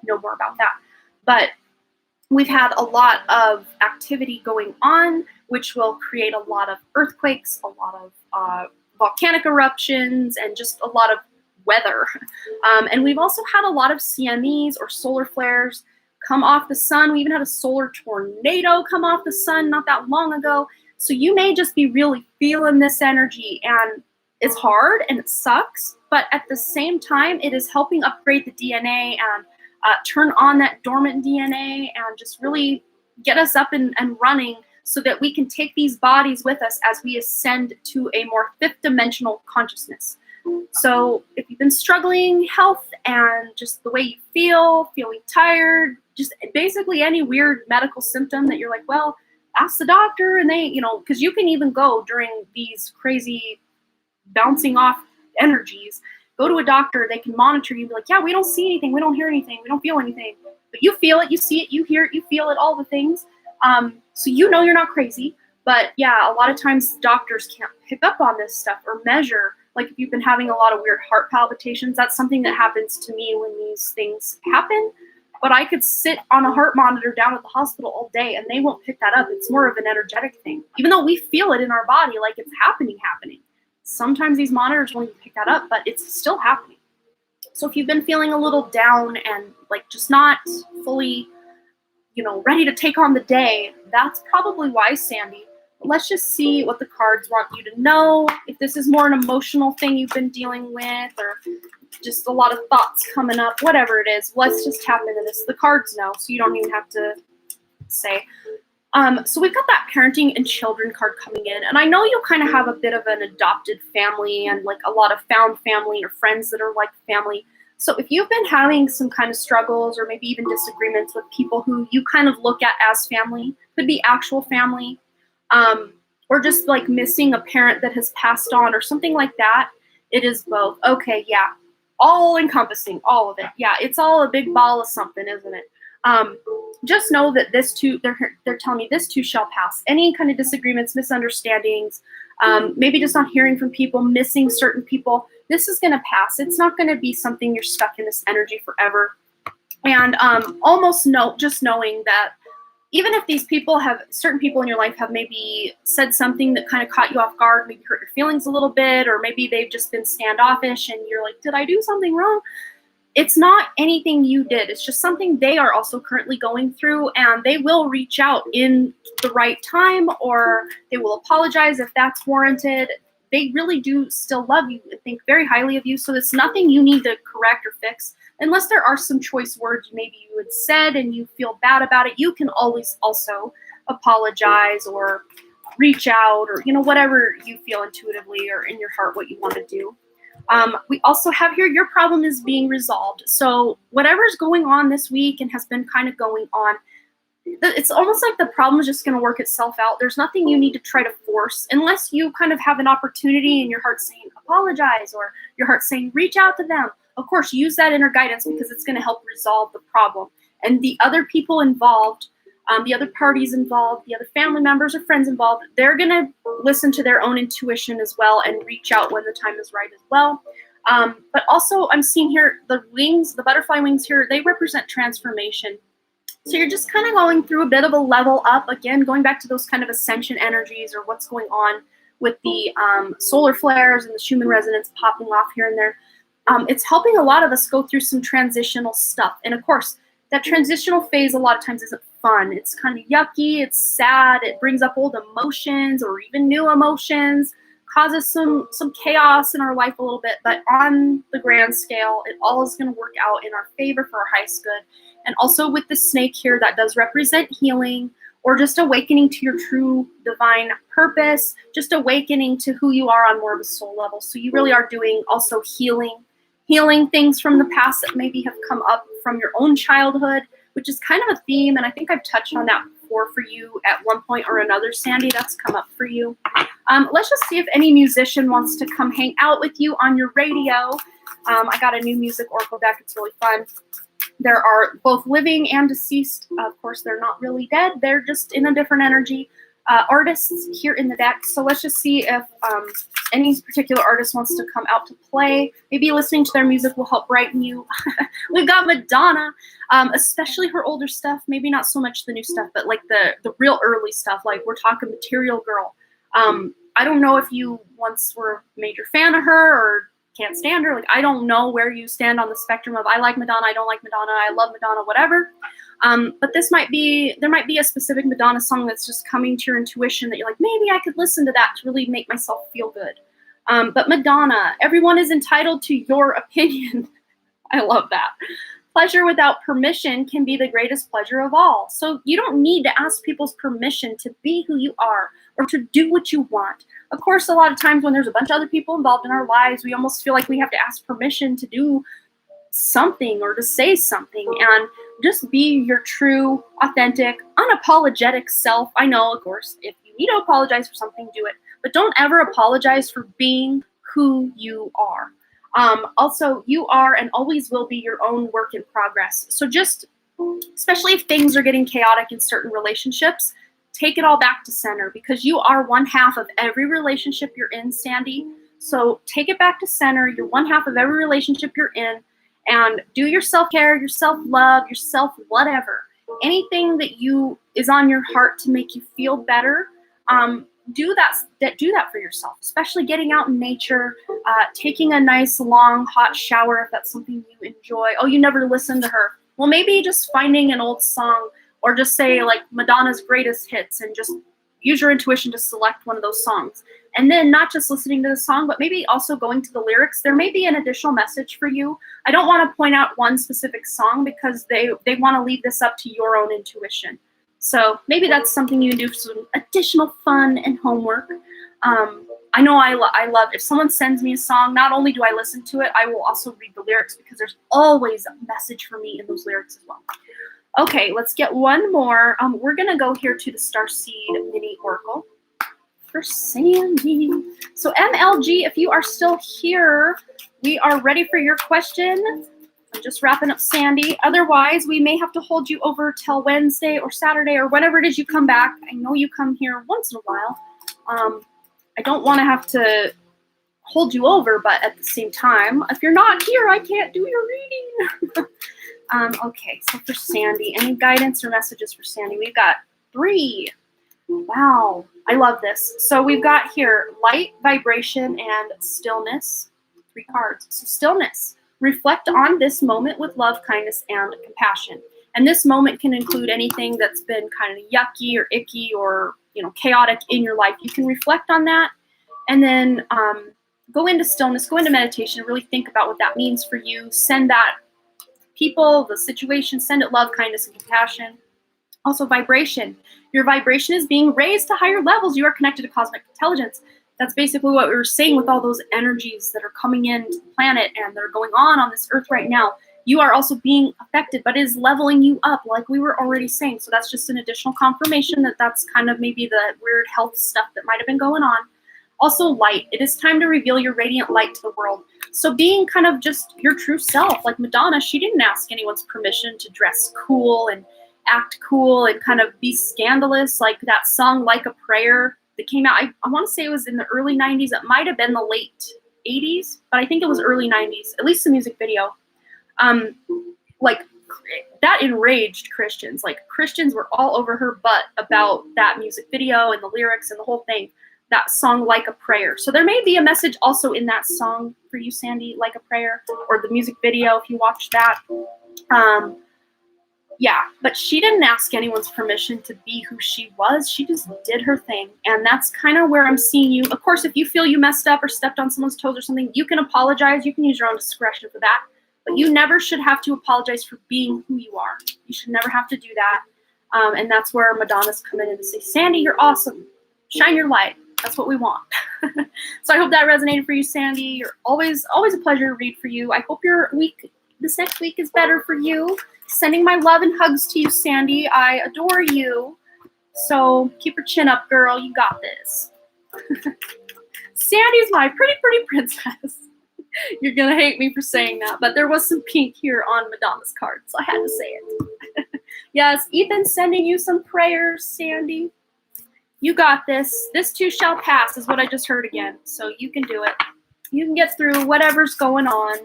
know more about that. But we've had a lot of activity going on, which will create a lot of earthquakes, a lot of volcanic eruptions, and just a lot of weather. And we've also had a lot of CMEs or solar flares come off the sun. We even had a solar tornado come off the sun not that long ago. So you may just be really feeling this energy, and it's hard and it sucks, but at the same time, it is helping upgrade the DNA and turn on that dormant DNA and just really get us up and running so that we can take these bodies with us as we ascend to a more fifth dimensional consciousness. So if you've been struggling health and just the way you feel, feeling tired, just basically any weird medical symptom that you're like, well, ask the doctor, and they, because you can even go during these crazy bouncing off energies, go to a doctor, they can monitor you, be like, yeah, we don't see anything, we don't hear anything, we don't feel anything, but you feel it, you see it, you hear it, you feel it, all the things. So you're not crazy, but yeah, a lot of times doctors can't pick up on this stuff or measure. Like if you've been having a lot of weird heart palpitations, that's something that happens to me when these things happen. But I could sit on a heart monitor down at the hospital all day and they won't pick that up. It's more of an energetic thing. Even though we feel it in our body, like it's happening. Sometimes these monitors won't even pick that up, but it's still happening. So if you've been feeling a little down and like just not fully, ready to take on the day, that's probably why, Sandy. But let's just see what the cards want you to know. If this is more an emotional thing you've been dealing with, or just a lot of thoughts coming up, whatever it is, let's just tap into this. The cards know, so you don't even have to say. So we've got that parenting and children card coming in, and I know you kind of have a bit of an adopted family and like a lot of found family or friends that are like family. So if you've been having some kind of struggles or maybe even disagreements with people who you kind of look at as family, could be actual family, or just like missing a parent that has passed on or something like that, it is both. Okay, yeah, all encompassing, all of it. Yeah, it's all a big ball of something, isn't it? Just know that this too, they're telling me this too shall pass. Any kind of disagreements, misunderstandings, maybe just not hearing from people, missing certain people, this is going to pass. It's not going to be something you're stuck in this energy forever. And just knowing that even if these people certain people in your life have maybe said something that kind of caught you off guard, maybe hurt your feelings a little bit, or maybe they've just been standoffish and you're like, did I do something wrong? It's not anything you did. It's just something they are also currently going through, and they will reach out in the right time, or they will apologize if that's warranted. They really do still love you and think very highly of you, so it's nothing you need to correct or fix. Unless there are some choice words maybe you had said and you feel bad about it, you can always also apologize or reach out, or whatever you feel intuitively or in your heart what you want to do. We also have here, your problem is being resolved. So whatever's going on this week and has been kind of going on, it's almost like the problem is just going to work itself out. There's nothing you need to try to force unless you kind of have an opportunity and your heart saying apologize, or your heart saying reach out to them. Of course, use that inner guidance because it's going to help resolve the problem. And the other people involved, the other parties involved, the other family members or friends involved, they're going to listen to their own intuition as well and reach out when the time is right as well. But also I'm seeing here the wings, the butterfly wings here, they represent transformation. So you're just kind of going through a bit of a level up, again, going back to those kind of ascension energies or what's going on with the solar flares and the Schumann resonance popping off here and there. It's helping a lot of us go through some transitional stuff. And of course, that transitional phase a lot of times isn't fun. It's kind of yucky, it's sad, it brings up old emotions or even new emotions, causes some chaos in our life a little bit, but on the grand scale, it all is going to work out in our favor for our highest good. And also with the snake here, that does represent healing or just awakening to your true divine purpose, just awakening to who you are on more of a soul level. So you really are doing also healing things from the past that maybe have come up from your own childhood, which is kind of a theme. And I think I've touched on that before for you at one point or another, Sandy. That's come up for you. Let's just see if any musician wants to come hang out with you on your radio. I got a new music oracle deck. It's really fun. There are both living and deceased. Of course, they're not really dead. They're just in a different energy. Artists here in the deck. So let's just see if any particular artist wants to come out to play. Maybe listening to their music will help brighten you. We've got Madonna, especially her older stuff. Maybe not so much the new stuff, but like the real early stuff. Like we're talking Material Girl. I don't know if you once were a major fan of her or can't stand her. Like I don't know where you stand on the spectrum of I like Madonna, I don't like Madonna, I love Madonna, whatever. But there might be a specific Madonna song that's just coming to your intuition that you're like, maybe I could listen to that to really make myself feel good. But Madonna, everyone is entitled to your opinion. I love that. Pleasure without permission can be the greatest pleasure of all. So you don't need to ask people's permission to be who you are or to do what you want. Of course, a lot of times when there's a bunch of other people involved in our lives, we almost feel like we have to ask permission to do something or to say something, and just be your true, authentic, unapologetic self. I know, of course, if you need to apologize for something, do it, but don't ever apologize for being who you are. Also, you are and always will be your own work in progress. So just, especially if things are getting chaotic in certain relationships, take it all back to center, because you are one half of every relationship you're in, Sandy. So take it back to center. You're one half of every relationship you're in, and do your self-care, your self-love, your self-whatever. Anything that is on your heart to make you feel better, do that for yourself, especially getting out in nature, taking a nice, long, hot shower if that's something you enjoy. Oh, you never listened to her. Well, maybe just finding an old song, or just say like Madonna's greatest hits, and just use your intuition to select one of those songs. And then not just listening to the song, but maybe also going to the lyrics. There may be an additional message for you. I don't want to point out one specific song because they want to leave this up to your own intuition. So maybe that's something you can do for some additional fun and homework. I know I love, if someone sends me a song, not only do I listen to it, I will also read the lyrics, because there's always a message for me in those lyrics as well. Okay, let's get one more. We're going to go here to the Starseed Mini Oracle for Sandy. So MLG, if you are still here, we are ready for your question. I'm just wrapping up Sandy. Otherwise, we may have to hold you over till Wednesday or Saturday or whenever it is you come back. I know you come here once in a while. I don't want to have to hold you over, but at the same time, if you're not here, I can't do your reading. Okay, so for Sandy, any guidance or messages for Sandy? We've got 3. Wow, I love this. So we've got here light, vibration, and stillness. 3 cards. So stillness. Reflect on this moment with love, kindness, and compassion. And this moment can include anything that's been kind of yucky or icky or chaotic in your life. You can reflect on that, and then go into stillness, go into meditation, really think about what that means for you. Send that people, the situation, send it love, kindness, and compassion. Also vibration. Your vibration is being raised to higher levels. You are connected to cosmic intelligence. That's basically what we were saying with all those energies that are coming into the planet and that are going on this earth right now. You are also being affected, but it is leveling you up like we were already saying. So that's just an additional confirmation that that's kind of maybe the weird health stuff that might have been going on. Also light. It is time to reveal your radiant light to the world. So being kind of just your true self, like Madonna, she didn't ask anyone's permission to dress cool and act cool and kind of be scandalous. Like that song, Like a Prayer, that came out, I want to say it was in the early 90s. It might have been the late 80s, but I think it was early 90s, at least the music video. Like that enraged Christians. Like Christians were all over her butt about that music video and the lyrics and the whole thing. That song, Like a Prayer. So there may be a message also in that song for you, Sandy, Like a Prayer, or the music video if you watch that. Yeah, but she didn't ask anyone's permission to be who she was. She just did her thing. And that's kind of where I'm seeing you. Of course, if you feel you messed up or stepped on someone's toes or something, you can apologize. You can use your own discretion for that. But you never should have to apologize for being who you are. You should never have to do that. And that's where Madonna's come in and say, Sandy, you're awesome. Shine your light. That's what we want. So I hope that resonated for you, Sandy. You're always a pleasure to read for you. I hope your week, this next week, is better for you. Sending my love and hugs to you, Sandy. I adore you. So keep your chin up, girl. You got this. Sandy's my pretty princess. You're gonna hate me for saying that, but there was some pink here on Madonna's card, so I had to say it. Yes, Ethan's sending you some prayers, Sandy. You got this. This too shall pass is what I just heard again, so you can do it. You can get through whatever's going on.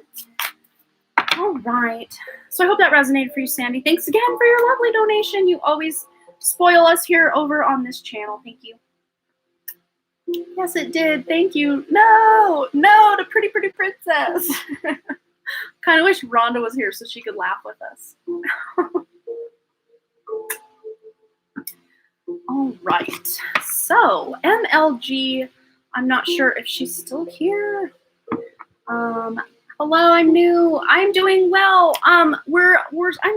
All right. So I hope that resonated for you, Sandy. Thanks again for your lovely donation. You always spoil us here over on this channel. Thank you. Yes, it did. Thank you. No, the pretty princess. Kind of wish Rhonda was here so she could laugh with us. All right. So MLG, I'm not sure if she's still here. Hello, I'm new. I'm doing well. I'm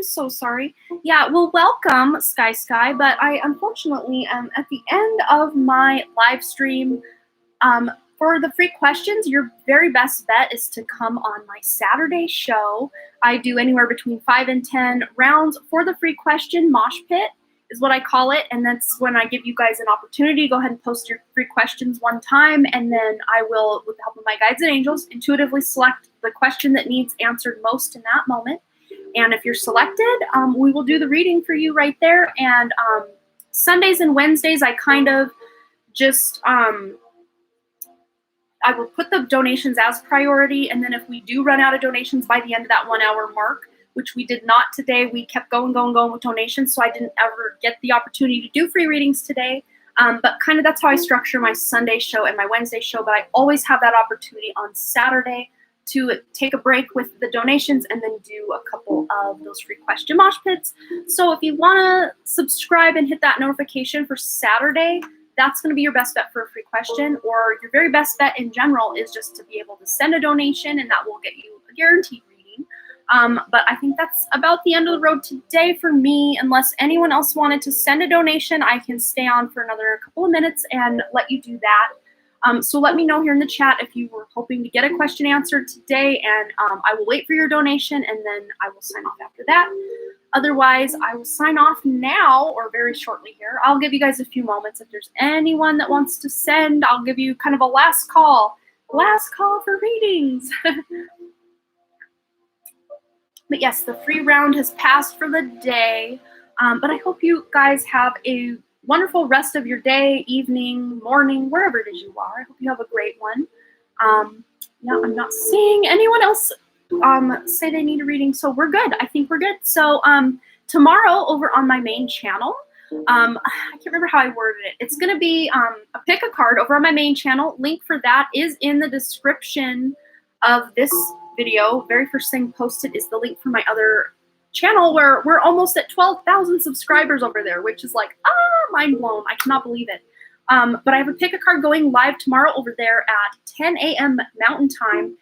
so sorry. Yeah, well, welcome, Sky, but I unfortunately am at the end of my live stream. For the free questions, your very best bet is to come on my Saturday show. I do anywhere between 5 and 10 rounds for the free question mosh pit is what I call it, and that's when I give you guys an opportunity to go ahead and post your free questions one time, and then I will, with the help of my guides and angels, intuitively select the question that needs answered most in that moment. And if you're selected, we will do the reading for you right there. And Sundays and Wednesdays, I kind of just I will put the donations as priority, and then if we do run out of donations by the end of that 1 hour mark, which we did not today, we kept going with donations, so I didn't ever get the opportunity to do free readings today. But kind of that's how I structure my Sunday show and my Wednesday show, but I always have that opportunity on Saturday to take a break with the donations and then do a couple of those free question mosh pits. So if you want to subscribe and hit that notification for Saturday, that's going to be your best bet for a free question, or your very best bet in general is just to be able to send a donation, and that will get you a guaranteed reading. But I think that's about the end of the road today for me. Unless anyone else wanted to send a donation, I can stay on for another couple of minutes and let you do that. So let me know here in the chat if you were hoping to get a question answered today, and I will wait for your donation, and then I will sign off after that. Otherwise, I will sign off now or very shortly here. I'll give you guys a few moments. If there's anyone that wants to send, I'll give you kind of a last call for readings. But yes, the free round has passed for the day. But I hope you guys have a wonderful rest of your day, evening, morning, wherever it is you are. I hope you have a great one. Yeah, I'm not seeing anyone else say they need a reading, so we're good. I think we're good. So tomorrow over on my main channel, I can't remember how I worded it. It's going to be a pick a card over on my main channel. Link for that is in the description of this video. Very first thing posted is the link for my other channel where we're almost at 12,000 subscribers over there, which is like, mind blown. I cannot believe it. But I have a pick a card going live tomorrow over there at 10 a.m. Mountain Time.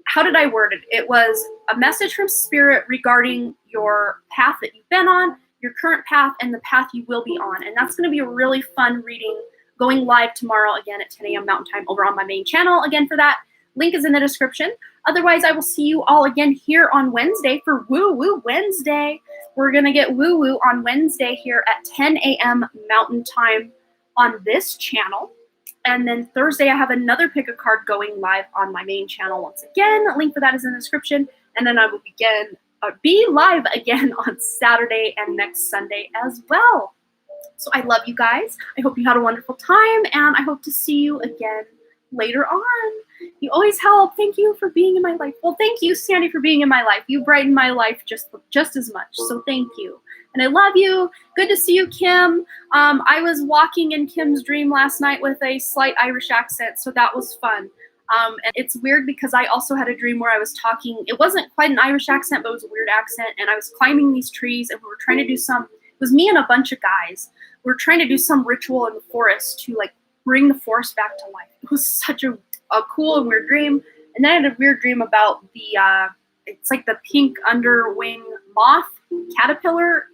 How did I word it? It was a message from Spirit regarding your path that you've been on, your current path, and the path you will be on. And that's going to be a really fun reading going live tomorrow again at 10 a.m. Mountain Time over on my main channel. Again, for that, link is in the description. Otherwise, I will see you all again here on Wednesday for Woo Woo Wednesday. We're going to get woo woo on Wednesday here at 10 a.m. Mountain Time on this channel. And then Thursday, I have another pick a card going live on my main channel once again. A link for that is in the description. And then I will be live again on Saturday and next Sunday as well. So I love you guys. I hope you had a wonderful time, and I hope to see you again later on. You always help. Thank you for being in my life. Well, thank you, Sandy, for being in my life. You brighten my life just as much. So thank you. And I love you. Good to see you, Kim. I was walking in Kim's dream last night with a slight Irish accent, so that was fun. And it's weird because I also had a dream where I was talking. It wasn't quite an Irish accent, but it was a weird accent. And I was climbing these trees, and we were trying to do it was me and a bunch of guys. We were trying to do some ritual in the forest to like bring the forest back to life. It was such a cool and weird dream. And then I had a weird dream about it's like the pink underwing moth caterpillar.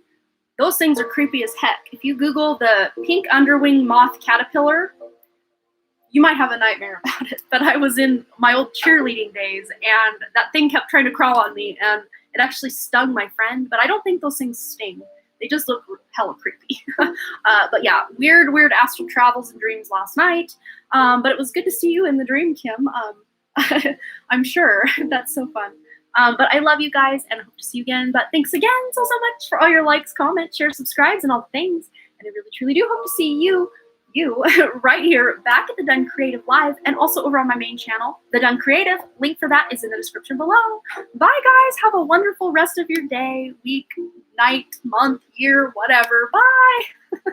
Those things are creepy as heck. If you Google the pink underwing moth caterpillar, you might have a nightmare about it. But I was in my old cheerleading days, and that thing kept trying to crawl on me, and it actually stung my friend. But I don't think those things sting. They just look hella creepy. But yeah, weird astral travels and dreams last night. But it was good to see you in the dream, Kim. I'm sure. That's so fun. But I love you guys and I hope to see you again. But thanks again so much for all your likes, comments, shares, subscribes, and all the things. And I really, truly do hope to see you right here back at the Done Creative Live and also over on my main channel, The Done Creative. Link for that is in the description below. Bye, guys. Have a wonderful rest of your day, week, night, month, year, whatever. Bye.